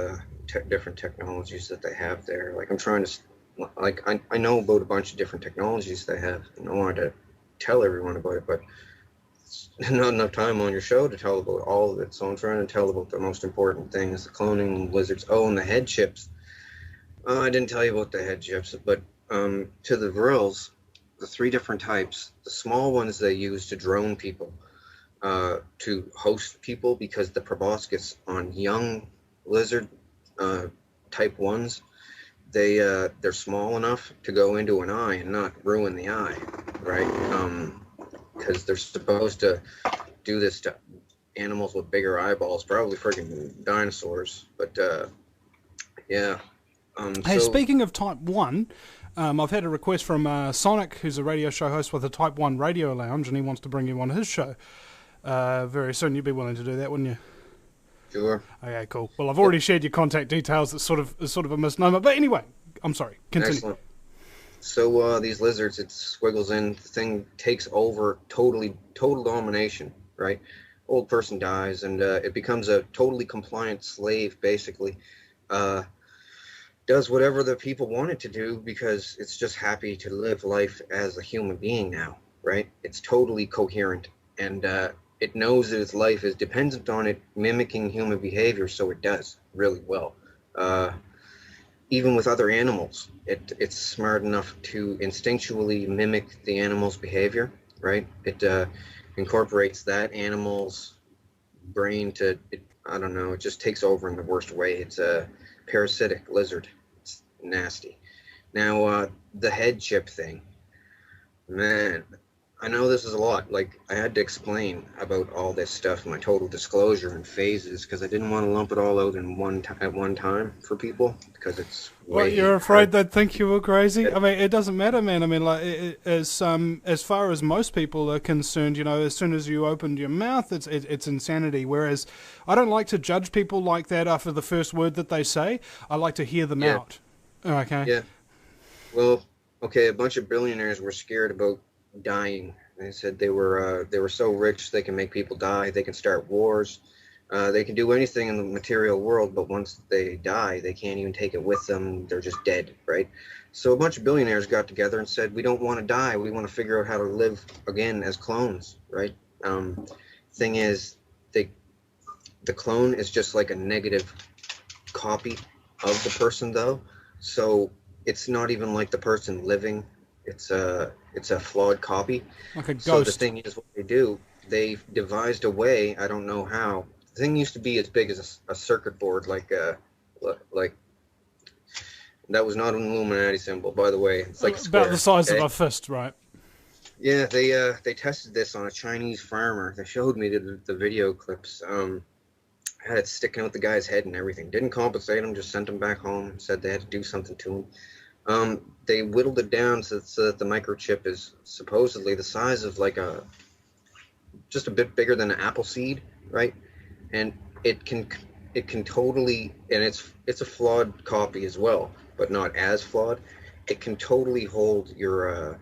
S2: different technologies that they have there. Like I'm trying to, like I know about a bunch of different technologies they have, and I wanted to tell everyone about it, but not enough time on your show to tell about all of it, so I'm trying to tell about the most important things: the cloning lizards. Oh, and the head chips. I didn't tell you about the head chips, but to the Vrills, the 3 different types, the small ones they use to drone people, to host people, because the proboscis on young lizard type 1s, they're small enough to go into an eye and not ruin the eye, right? Because they're supposed to do this to animals with bigger eyeballs, probably freaking dinosaurs. But yeah.
S1: Hey,
S2: So,
S1: speaking of Type 1, I've had a request from Sonic, who's a radio show host with a Type 1 radio lounge, and he wants to bring you on his show very soon. You'd be willing to do that, wouldn't you?
S2: sure.
S1: Okay, cool. Well, I've already shared your contact details. It's sort of a misnomer. But anyway, I'm sorry. Continue.
S2: Excellent. So these lizards, it squiggles in, the thing takes over, total domination, right? Old person dies, and it becomes a totally compliant slave, basically. Does whatever the people want it to do because it's just happy to live life as a human being now, right? It's totally coherent, and it knows that its life is dependent on it mimicking human behavior, so it does really well. Even with other animals, it's smart enough to instinctually mimic the animal's behavior, right? It incorporates that animal's brain to, I don't know, it just takes over in the worst way. It's a parasitic lizard. It's nasty. Now, the head chip thing, man, I know this is a lot. Like, I had to explain about all this stuff, my total disclosure and phases, because I didn't want to lump it all out in at one time for people, because it's
S1: What, you're afraid they'd think you were crazy? I mean, it doesn't matter, man. I mean, like, as far as most people are concerned, you know, as soon as you opened your mouth, it's insanity. Whereas I don't like to judge people like that after the first word that they say. I like to hear them out. Okay.
S2: Yeah. Well, okay, a bunch of billionaires were scared about dying. They said they were so rich they can make people die, they can start wars, they can do anything in the material world, but once they die, they can't even take it with them. They're just dead, right? So a bunch of billionaires got together and said, we don't want to die, we want to figure out how to live again as clones, right? Thing is, the clone is just like a negative copy of the person, though, so it's not even like the person living. It's a flawed copy.
S1: Like a ghost.
S2: So the thing is, what they do, they've devised a way, I don't know how. The thing used to be as big as a circuit board, like that was not an Illuminati symbol, by the way. It's like a square,
S1: about the size
S2: okay?
S1: of a fist, right?
S2: Yeah, they tested this on a Chinese farmer. They showed me the video clips. Had it sticking out the guy's head and everything. Didn't compensate him, just sent him back home. Said they had to do something to him. They whittled it down so that the microchip is supposedly the size of like just a bit bigger than an apple seed, right? And it can totally, and it's a flawed copy as well, but not as flawed. It can totally hold your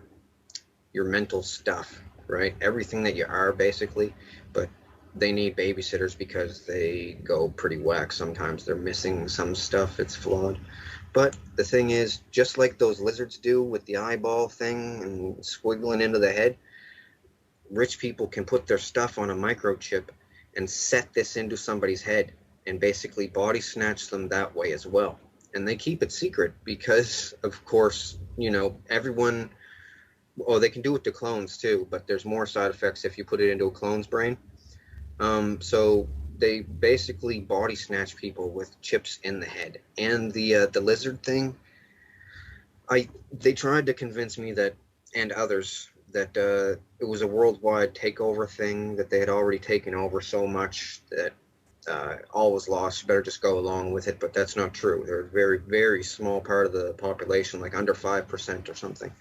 S2: mental stuff, right? Everything that you are, basically. But they need babysitters because they go pretty whack sometimes. They're missing some stuff. It's flawed. But the thing is, just like those lizards do with the eyeball thing and squiggling into the head, rich people can put their stuff on a microchip and set this into somebody's head and basically body snatch them that way as well. And they keep it secret because, of course, you know, everyone, oh, they can do it to clones too, but there's more side effects if you put it into a clone's brain. So they basically body snatch people with chips in the head. And the lizard thing, they tried to convince me that, and others, that it was a worldwide takeover thing, that they had already taken over so much that all was lost. You better just go along with it. But that's not true. They're a very, very small part of the population, like under 5% or something.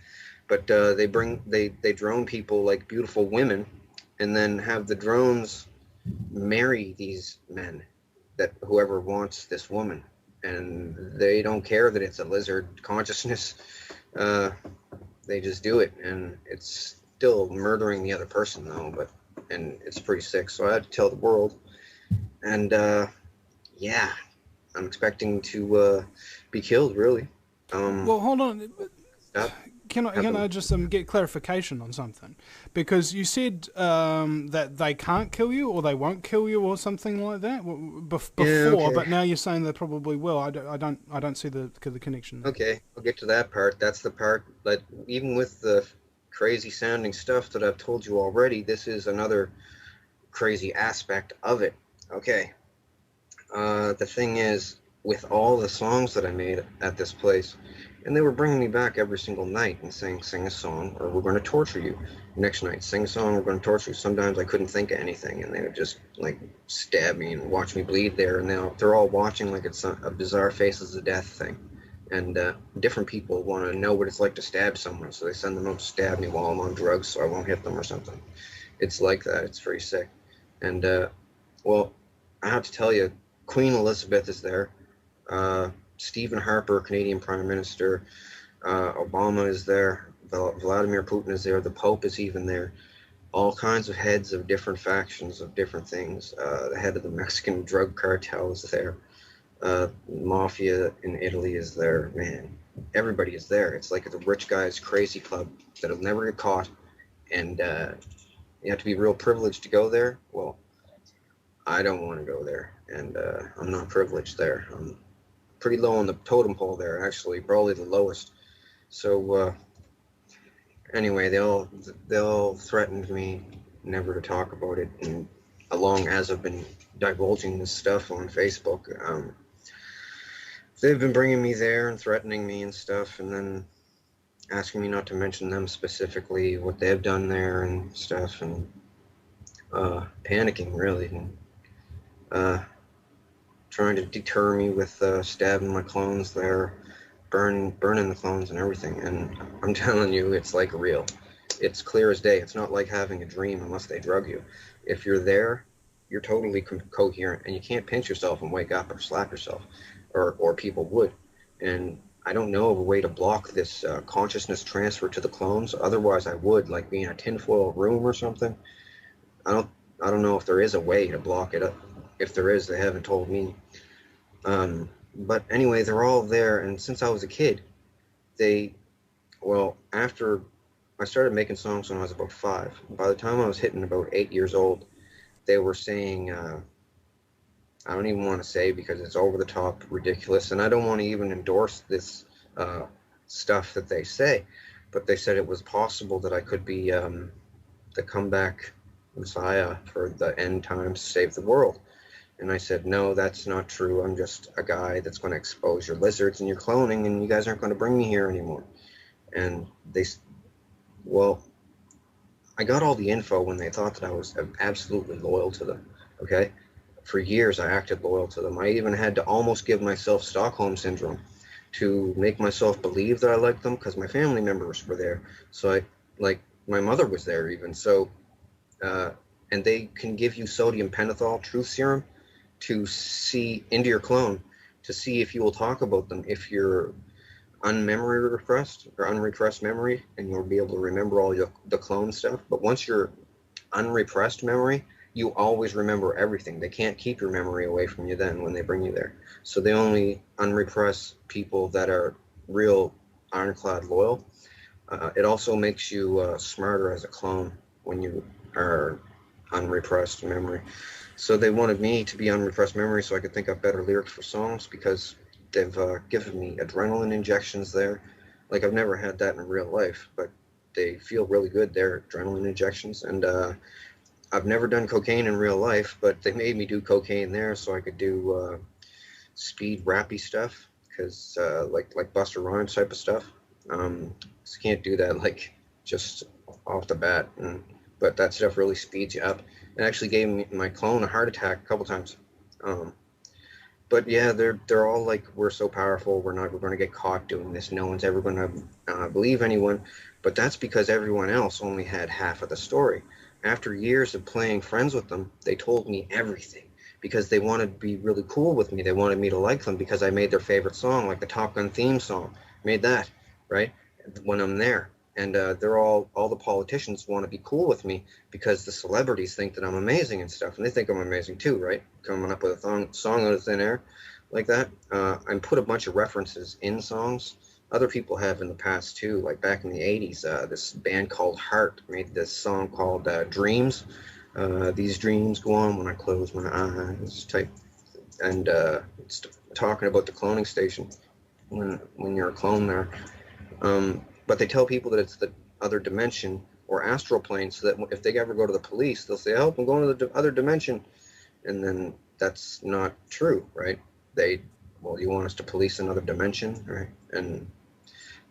S2: But they drone people like beautiful women, and then have the drones marry these men, that whoever wants this woman, and they don't care that it's a lizard consciousness. Uh, they just do it, and it's still murdering the other person though. And it's pretty sick. So I had to tell the world, and yeah, I'm expecting to be killed. Really.
S1: Well, hold on.
S2: That
S1: Can I just get clarification on something? Because you said that they can't kill you or they won't kill you or something like that before,
S2: Yeah, okay.
S1: but now you're saying they probably will. I don't see the connection there.
S2: Okay, I'll get to that part. That's the part that even with the crazy sounding stuff that I've told you already, this is another crazy aspect of it. Okay. The thing is, with all the songs that I made at this place, and they were bringing me back every single night and saying, sing a song or we're going to torture you. Next night, sing a song, we're going to torture you. Sometimes I couldn't think of anything, and they would just like stab me and watch me bleed there. And now they're all watching like it's a bizarre Faces of Death thing. And different people want to know what it's like to stab someone, so they send them out to stab me while I'm on drugs so I won't hit them or something. It's like that. It's very sick. And, well, I have to tell you, Queen Elizabeth is there. Stephen Harper, Canadian Prime Minister. Obama is there. Vladimir Putin is there. The Pope is even there. All kinds of heads of different factions of different things. The head of the Mexican drug cartel is there. Mafia in Italy is there. Man, everybody is there. It's like the rich guy's crazy club that'll never get caught. And you have to be real privileged to go there. Well, I don't want to go there, and I'm not privileged there. I'm pretty low on the totem pole there, actually, probably the lowest. So anyway, they all threatened me never to talk about it, and along as I've been divulging this stuff on Facebook, they've been bringing me there and threatening me and stuff, and then asking me not to mention them specifically, what they've done there and stuff, and panicking really, and trying to deter me with stabbing my clones there, burning the clones and everything. And I'm telling you, it's like real. It's clear as day. It's not like having a dream unless they drug you. If you're there, you're totally coherent, and you can't pinch yourself and wake up or slap yourself, or people would. And I don't know of a way to block this consciousness transfer to the clones. Otherwise, I would, like being in a tinfoil room or something. I don't know if there is a way to block it. If there is, they haven't told me. But anyway, they're all there, and since I was a kid, after I started making songs when I was about 5. By the time I was hitting about 8 years old, they were saying, I don't even want to say because it's over the top ridiculous, and I don't want to even endorse this stuff that they say, but they said it was possible that I could be the comeback Messiah for the end times to save the world. And I said, no, that's not true. I'm just a guy that's going to expose your lizards and your cloning, and you guys aren't going to bring me here anymore. And I got all the info when they thought that I was absolutely loyal to them, okay? For years, I acted loyal to them. I even had to almost give myself Stockholm Syndrome to make myself believe that I liked them, because my family members were there. So my mother was there even. So, and they can give you sodium pentothal truth serum to see into your clone, to see if you will talk about them, if you're unmemory repressed or unrepressed memory, and you'll be able to remember all the clone stuff. But once you're unrepressed memory, you always remember everything. They can't keep your memory away from you then when they bring you there. So they only unrepress people that are real ironclad loyal. It also makes you smarter as a clone when you are unrepressed memory. So they wanted me to be unrepressed memory so I could think up better lyrics for songs, because they've given me adrenaline injections there. Like, I've never had that in real life, but they feel really good. They're adrenaline injections. And I've never done cocaine in real life, but they made me do cocaine there so I could do speed rappy stuff, because like Busta Rhymes type of stuff. So can't do that like just off the bat, but that stuff really speeds you up. It actually gave my clone a heart attack a couple times. But yeah, they're all like, we're so powerful, we're going to get caught doing this, no one's ever going to believe anyone. But that's because everyone else only had half of the story. after years of playing friends with them, they told me everything because they wanted to be really cool with me. They wanted me to like them because I made their favorite song, like the Top Gun theme song. Made that, right? When I'm there. And they're all the politicians want to be cool with me because the celebrities think that I'm amazing and stuff. And they think I'm amazing too, right? Coming up with a song out of thin air like that. I put a bunch of references in songs. Other people have in the past too, like back in the 80s, this band called Heart made this song called Dreams. These dreams go on when I close my eyes type. And it's talking about the cloning station when you're a clone there. But they tell people that it's the other dimension or astral plane, so that if they ever go to the police, they'll say, "Help, I'm going to the other dimension," and then that's not true, right? Well, you want us to police another dimension, right?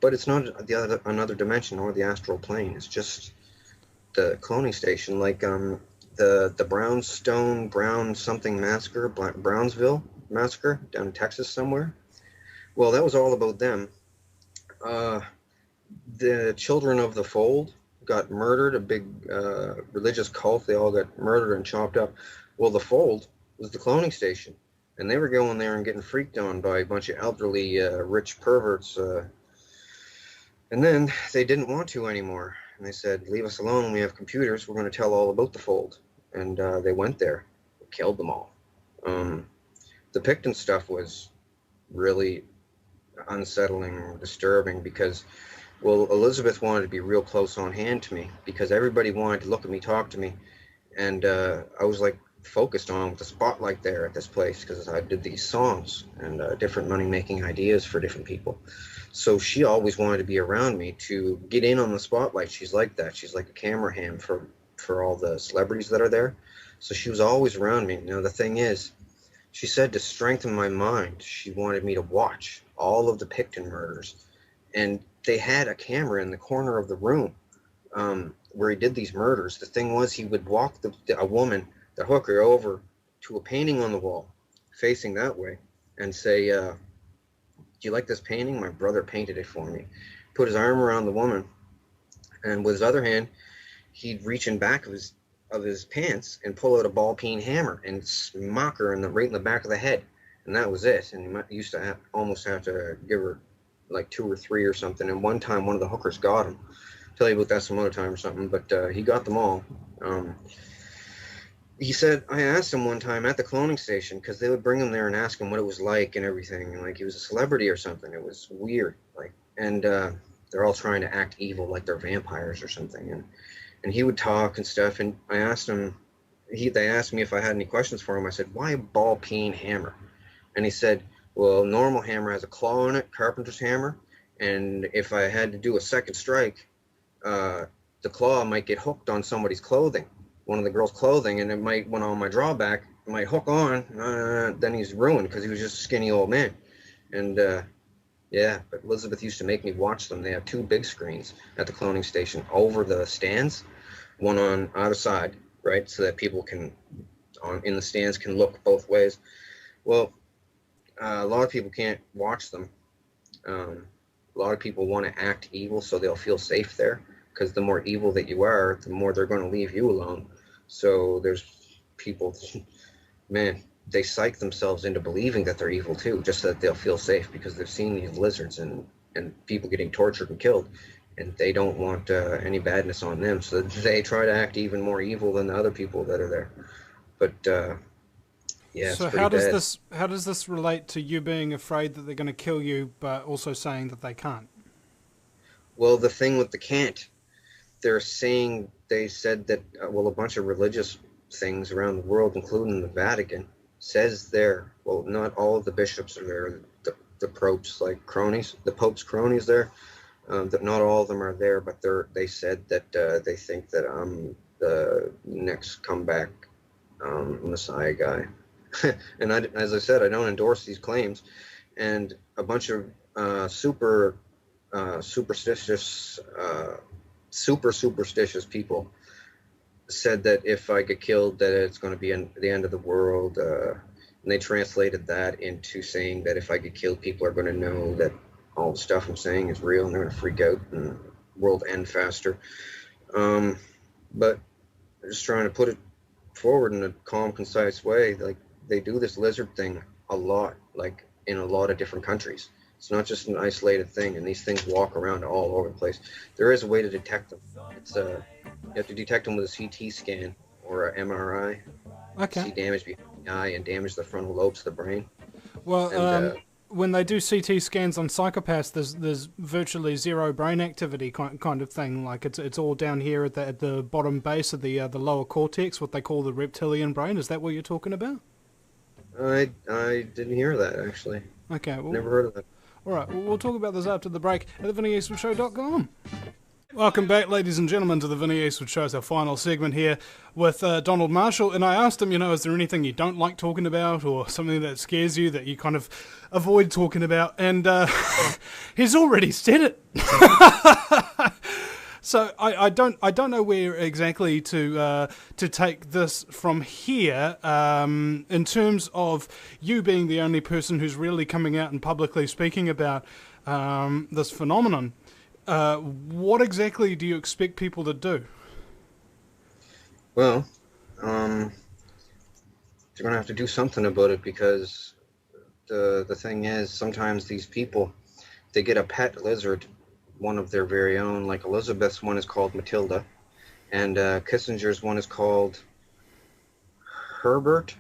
S2: But it's not another dimension or the astral plane. It's just the cloning station, like the Brown something massacre, Brownsville massacre down in Texas somewhere. Well, that was all about them. The children of the fold got murdered, a big religious cult. They all got murdered and chopped up. Well, the fold was the cloning station, and they were going there and getting freaked on by a bunch of elderly, rich perverts. And then they didn't want to anymore, and they said, "Leave us alone. We have computers. We're going to tell all about the fold." And they went there, killed them all. The Picton stuff was really unsettling or disturbing because, well, Elizabeth wanted to be real close on hand to me because everybody wanted to look at me, talk to me, and I was like focused on with the spotlight there at this place because I did these songs and different money-making ideas for different people. So she always wanted to be around me to get in on the spotlight. She's like that. She's like a camera ham for all the celebrities that are there. So she was always around me. Now, the thing is, she said to strengthen my mind, she wanted me to watch all of the Picton murders. And they had a camera in the corner of the room where he did these murders. The thing was, he would walk a woman, the hooker, over to a painting on the wall, facing that way, and say, "Do you like this painting? My brother painted it for me." Put his arm around the woman, and with his other hand, he'd reach in back of his pants and pull out a ball-peen hammer and smack her right in the back of the head. And that was it. And he used to almost have to give her like 2 or 3 or something. And one time, one of the hookers got him. Tell you about that some other time or something. But he got them all. He said, I asked him one time at the cloning station, because they would bring him there and ask him what it was like and everything. And like he was a celebrity or something. It was weird. And they're all trying to act evil like they're vampires or something. And he would talk and stuff. And I asked him, they asked me if I had any questions for him. I said, why a ball-peen hammer? And he said, well, normal hammer has a claw in it, carpenter's hammer. And if I had to do a second strike, the claw might get hooked on somebody's clothing, one of the girls' clothing, and it might, when on my drawback, it might hook on. Then he's ruined because he was just a skinny old man. And yeah, but Elizabeth used to make me watch them. They have 2 big screens at the cloning station over the stands, one on either side, right? So that people in the stands can look both ways. Well, a lot of people can't watch them. A lot of people want to act evil so they'll feel safe there, because the more evil that you are, the more they're going to leave you alone. So there's people, man, they psych themselves into believing that they're evil too, just so that they'll feel safe, because they've seen these lizards and people getting tortured and killed, and they don't want any badness on them. So they try to act even more evil than the other people that are there. But yeah,
S1: so how does this relate to you being afraid that they're going to kill you, but also saying that they can't?
S2: Well, the thing with the can't, they said that a bunch of religious things around the world, including the Vatican, says there. Well, not all of the bishops are there. The Pope's cronies, the Pope's cronies there. That not all of them are there, but they said that they think that I'm the next comeback Messiah guy. And as I said, I don't endorse these claims. And a bunch of super superstitious people said that if I get killed, that it's going to be the end of the world. And they translated that into saying that if I get killed, people are going to know that all the stuff I'm saying is real, and they're going to freak out and the world end faster. But they're just trying to put it forward in a calm, concise way. Like, they do this lizard thing a lot, like in a lot of different countries. It's not just an isolated thing, and these things walk around all over the place. There is a way to detect them. It's you have to detect them with a CT scan or an MRI.
S1: Okay.
S2: See damage behind the eye and damage the frontal lobes of the brain.
S1: Well,
S2: And
S1: when they do CT scans on psychopaths, there's virtually zero brain activity kind of thing. Like it's all down here at the bottom base of the lower cortex, what they call the reptilian brain. Is that what you're talking about?
S2: I didn't hear that, actually.
S1: Okay. Well,
S2: Never heard of that.
S1: all right. We'll talk about this after the break at the VinnyEastwoodShow.com. Welcome back, ladies and gentlemen, to the Vinny Eastwood Show. It's our final segment here with Donald Marshall. And I asked him, is there anything you don't like talking about or something that scares you that you kind of avoid talking about? And he's already said it. So I don't know where exactly to take this from here in terms of you being the only person who's really coming out and publicly speaking about this phenomenon. What exactly do you expect people to do?
S2: Well, they're going to have to do something about it, because the thing is, sometimes these people, they get a pet lizard, one of their very own. Like Elizabeth's one is called Matilda, and Kissinger's one is called Herbert,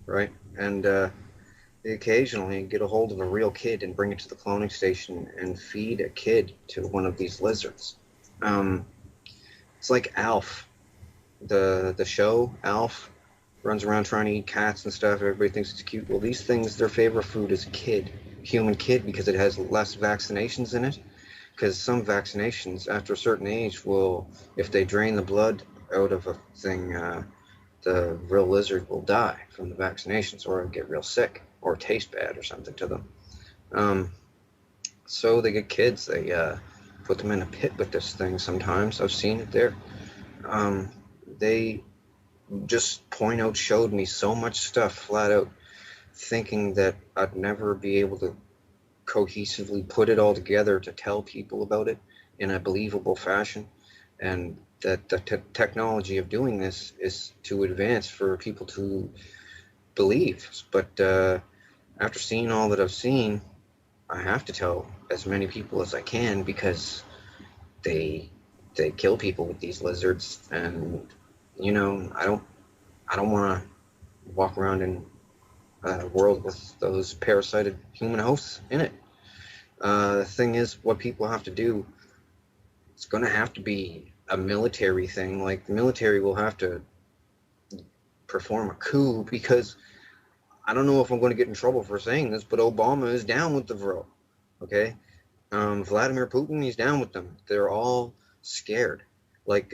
S2: right? And they occasionally get a hold of a real kid and bring it to the cloning station and feed a kid to one of these lizards. It's like Alf, the show Alf, runs around trying to eat cats and stuff. Everybody thinks it's cute. Well, these things, their favorite food is human kid, because it has less vaccinations in it. Because some vaccinations, after a certain age, will, if they drain the blood out of a thing, the real lizard will die from the vaccinations, or get real sick, or taste bad or something to them. So they get kids, they put them in a pit with this thing sometimes. I've seen it there. They just showed me so much stuff flat out, thinking that I'd never be able to cohesively put it all together to tell people about it in a believable fashion, and that the technology of doing this is too advanced for people to believe. But after seeing all that I've seen, I have to tell as many people as I can, because they kill people with these lizards, and I don't want to walk around in a world with those parasited human hosts in it. The thing is, what people have to do, it's going to have to be a military thing. Like, the military will have to perform a coup, because I don't know if I'm going to get in trouble for saying this, but Obama is down with the Vril. Okay? Vladimir Putin, he's down with them. They're all scared. Like,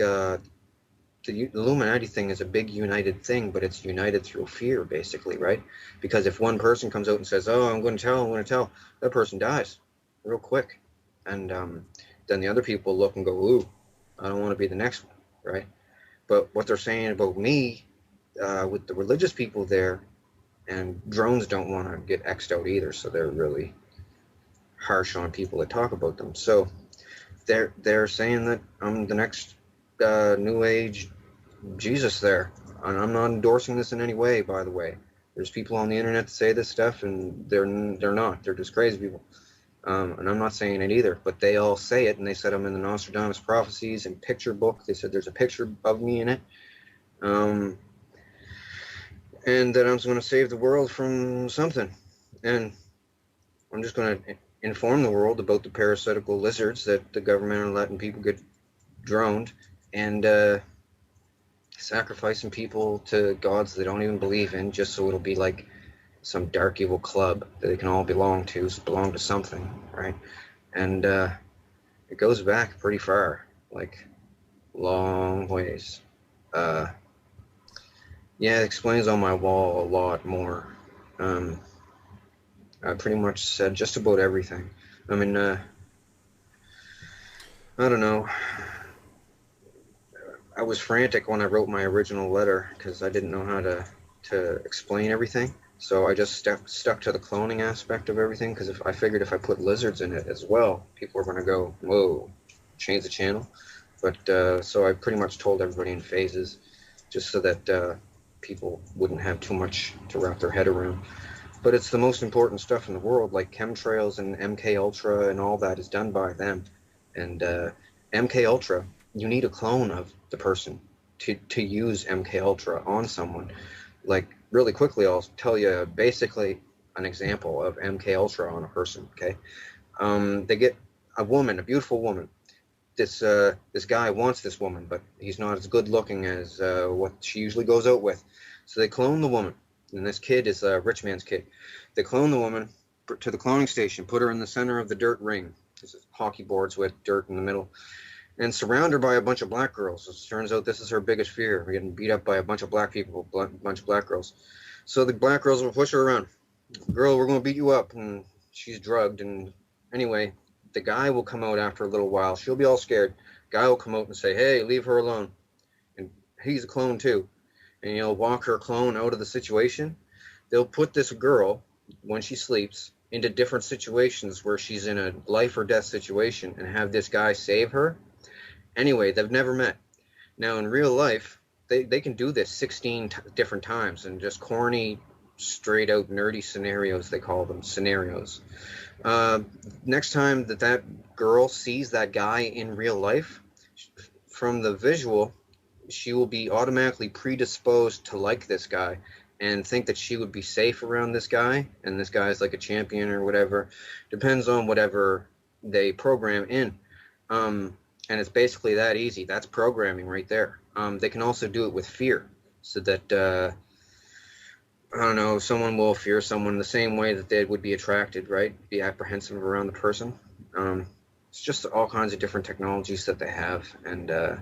S2: the Illuminati thing is a big united thing, but it's united through fear, basically, right? Because if one person comes out and says, "Oh, I'm going to tell," that person dies real quick. And then the other people look and go, "Ooh, I don't want to be the next one," right? But what they're saying about me, with the religious people there, and drones don't want to get X'd out either, so they're really harsh on people that talk about them. So they're saying that I'm the next New Age Jesus there, and I'm not endorsing this in any way, by the way. There's people on the internet that say this stuff, and they're not. They're just crazy people. And I'm not saying it either, but they all say it, and they said I'm in the Nostradamus prophecies and picture book. They said there's a picture of me in it, and that I'm going to save the world from something. And I'm just going to inform the world about the parasitical lizards that the government are letting people get droned, and sacrificing people to gods they don't even believe in, just so it'll be like some dark evil club that they can all belong to something, right? And it goes back pretty far, like long ways. Yeah, it explains on my wall a lot more. I pretty much said just about everything. I mean, I don't know. I was frantic when I wrote my original letter, because I didn't know how to explain everything. So I just stuck to the cloning aspect of everything, because I figured if I put lizards in it as well, people were going to go, whoa, change the channel. But so I pretty much told everybody in phases, just so that people wouldn't have too much to wrap their head around. But it's the most important stuff in the world, like chemtrails and MK Ultra and all that is done by them. And MK Ultra, you need a clone of the person to use MK Ultra on someone. Like really quickly, I'll tell you basically an example of MK Ultra on a person. Okay, they get a woman, a beautiful woman. This guy wants this woman, but he's not as good looking as what she usually goes out with. So they clone the woman, and this kid is a rich man's kid. They clone the woman to the cloning station, put her in the center of the dirt ring. This is hockey boards with dirt in the middle, and surround her by a bunch of black girls. It turns out this is her biggest fear: getting beat up by a bunch of black people, a bunch of black girls. So the black girls will push her around. Girl, we're going to beat you up, and she's drugged. And anyway, the guy will come out after a little while. She'll be all scared. Guy will come out and say, "Hey, leave her alone." And he's a clone too. And he'll walk her clone out of the situation. They'll put this girl, when she sleeps, into different situations where she's in a life or death situation and have this guy save her. Anyway, they've never met. Now, in real life, they can do this 16 different times and just corny, straight out nerdy scenarios, they call them scenarios. Next time that girl sees that guy in real life, from the visual, she will be automatically predisposed to like this guy and think that she would be safe around this guy, and this guy's like a champion or whatever. Depends on whatever they program in. And it's basically that easy. That's programming right there. They can also do it with fear, so that I don't know, someone will fear someone the same way that they would be attracted, right? Be apprehensive around the person. It's just all kinds of different technologies that they have, and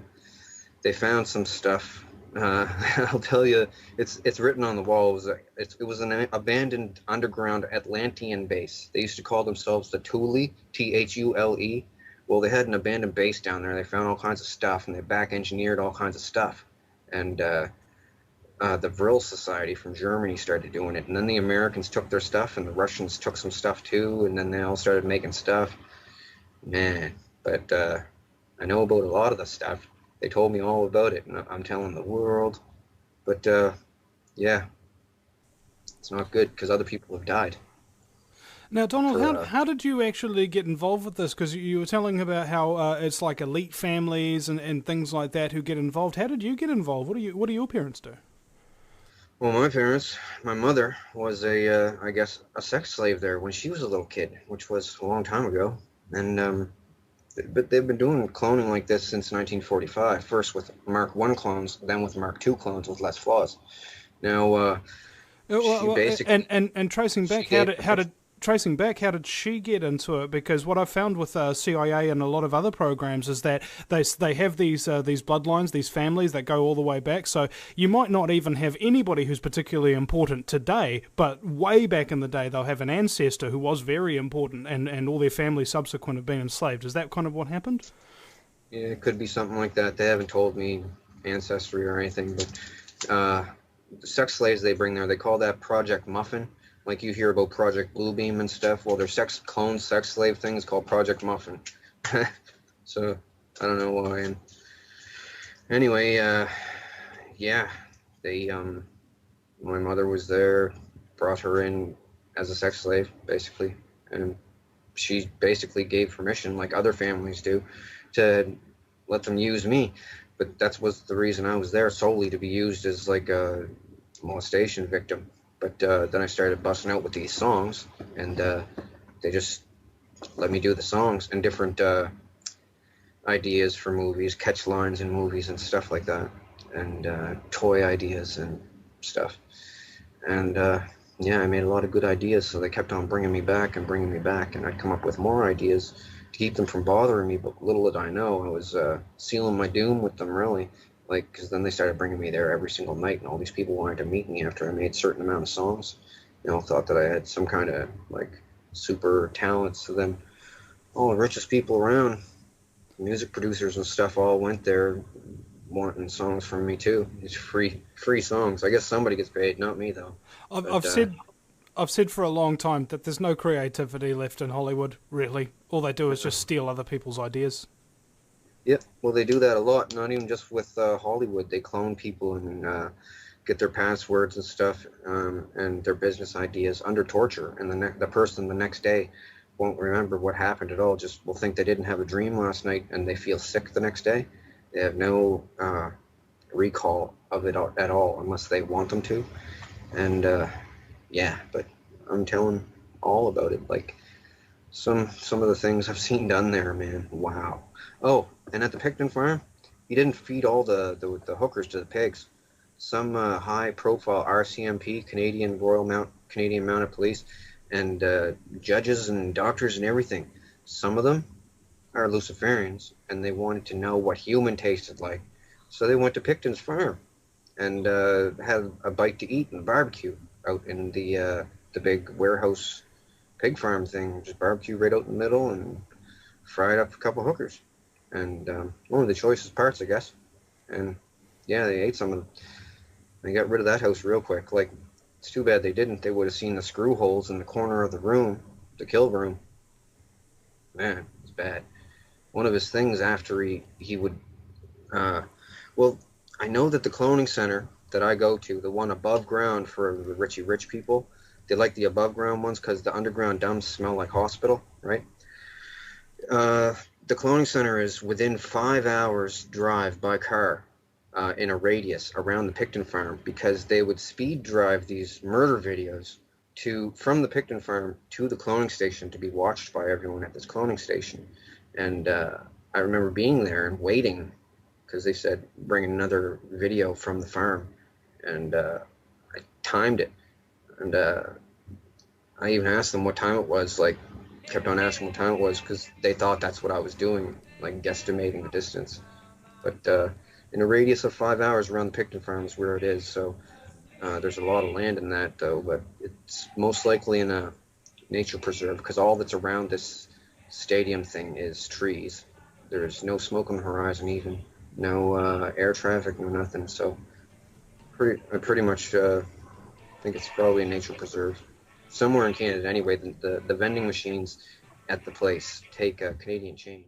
S2: they found some stuff. I'll tell you, it's written on the wall. It was an abandoned underground Atlantean base. They used to call themselves the Thule, Thule. Well, they had an abandoned base down there. They found all kinds of stuff, and they back-engineered all kinds of stuff. And the Vril Society from Germany started doing it. And then the Americans took their stuff, and the Russians took some stuff too, and then they all started making stuff. Man, but I know about a lot of the stuff. They told me all about it, and I'm telling the world. But yeah, it's not good because other people have died.
S1: Now, Donald, how did you actually get involved with this? Because you were telling about how it's like elite families and things like that who get involved. How did you get involved? What do your parents do?
S2: Well, my mother was I guess, a sex slave there when she was a little kid, which was a long time ago. And but they've been doing cloning like this since 1945. First with Mark I clones, then with Mark II clones with less flaws. Now, she basically
S1: and tracing back, how did she get into it? Because what I found with CIA and a lot of other programs is that they have these bloodlines, these families that go all the way back. So you might not even have anybody who's particularly important today, but way back in the day they'll have an ancestor who was very important, and all their family subsequent have been enslaved. Is that kind of what happened?
S2: Yeah, it could be something like that. They haven't told me ancestry or anything, but the sex slaves they bring there, they call that Project Muffin. Like you hear about Project Bluebeam and stuff. Well, their sex slave thing is called Project Muffin. So I don't know why. And anyway, yeah, they my mother was there, brought her in as a sex slave, basically, and she basically gave permission, like other families do, to let them use me. But that was the reason I was there, solely to be used as like a molestation victim. But then I started busting out with these songs, and they just let me do the songs and different ideas for movies, catch lines in movies and stuff like that, and toy ideas and stuff. And yeah, I made a lot of good ideas, so they kept on bringing me back, and I'd come up with more ideas to keep them from bothering me. But little did I know, I was sealing my doom with them, really. Like, because then they started bringing me there every single night, and all these people wanted to meet me after I made a certain amount of songs. Thought that I had some kind of, like, super talent. So then all the richest people around, music producers and stuff, all went there wanting songs from me, too. It's free songs. I guess somebody gets paid, not me, though.
S1: I've said for a long time that there's no creativity left in Hollywood, really. All they do is just steal other people's ideas.
S2: Yep. Well, they do that a lot. Not even just with Hollywood. They clone people and get their passwords and stuff, and their business ideas under torture. And the person the next day won't remember what happened at all. Just will think they didn't have a dream last night, and they feel sick the next day. They have no recall of it at all unless they want them to. And yeah, but I'm telling all about it. Like some of the things I've seen done there, man. Wow. Oh, and at the Picton farm, you didn't feed all the hookers to the pigs. Some high-profile RCMP, Canadian Mounted Police, and judges and doctors and everything. Some of them are Luciferians, and they wanted to know what human tasted like. So they went to Picton's farm and had a bite to eat and barbecue out in the big warehouse pig farm thing. Just barbecue right out in the middle and fried up a couple hookers. And one of the choicest parts, I guess. And yeah, they ate some of them. They got rid of that house real quick. Like, it's too bad they didn't. They would have seen the screw holes in the corner of the room, the kill room. Man, it's bad. One of his things after he would, well, I know that the cloning center that I go to, the one above ground for the rich people, they like the above ground ones because the underground dumps smell like hospital, right? The cloning center is within 5 hours drive by car in a radius around the Picton farm, because they would speed drive these murder videos from the Picton farm to the cloning station to be watched by everyone at this cloning station. And I remember being there and waiting because they said bring another video from the farm, and I timed it, and I even asked them what time it was. Like, kept on asking what time it was because they thought that's what I was doing, like guesstimating the distance. But in a radius of 5 hours around the Picton farm is where it is. So there's a lot of land in that, though, but it's most likely in a nature preserve because all that's around this stadium thing is trees. There's no smoke on the horizon, even no air traffic, no nothing. So I pretty much think it's probably a nature preserve somewhere in Canada. Anyway, the vending machines at the place take Canadian change.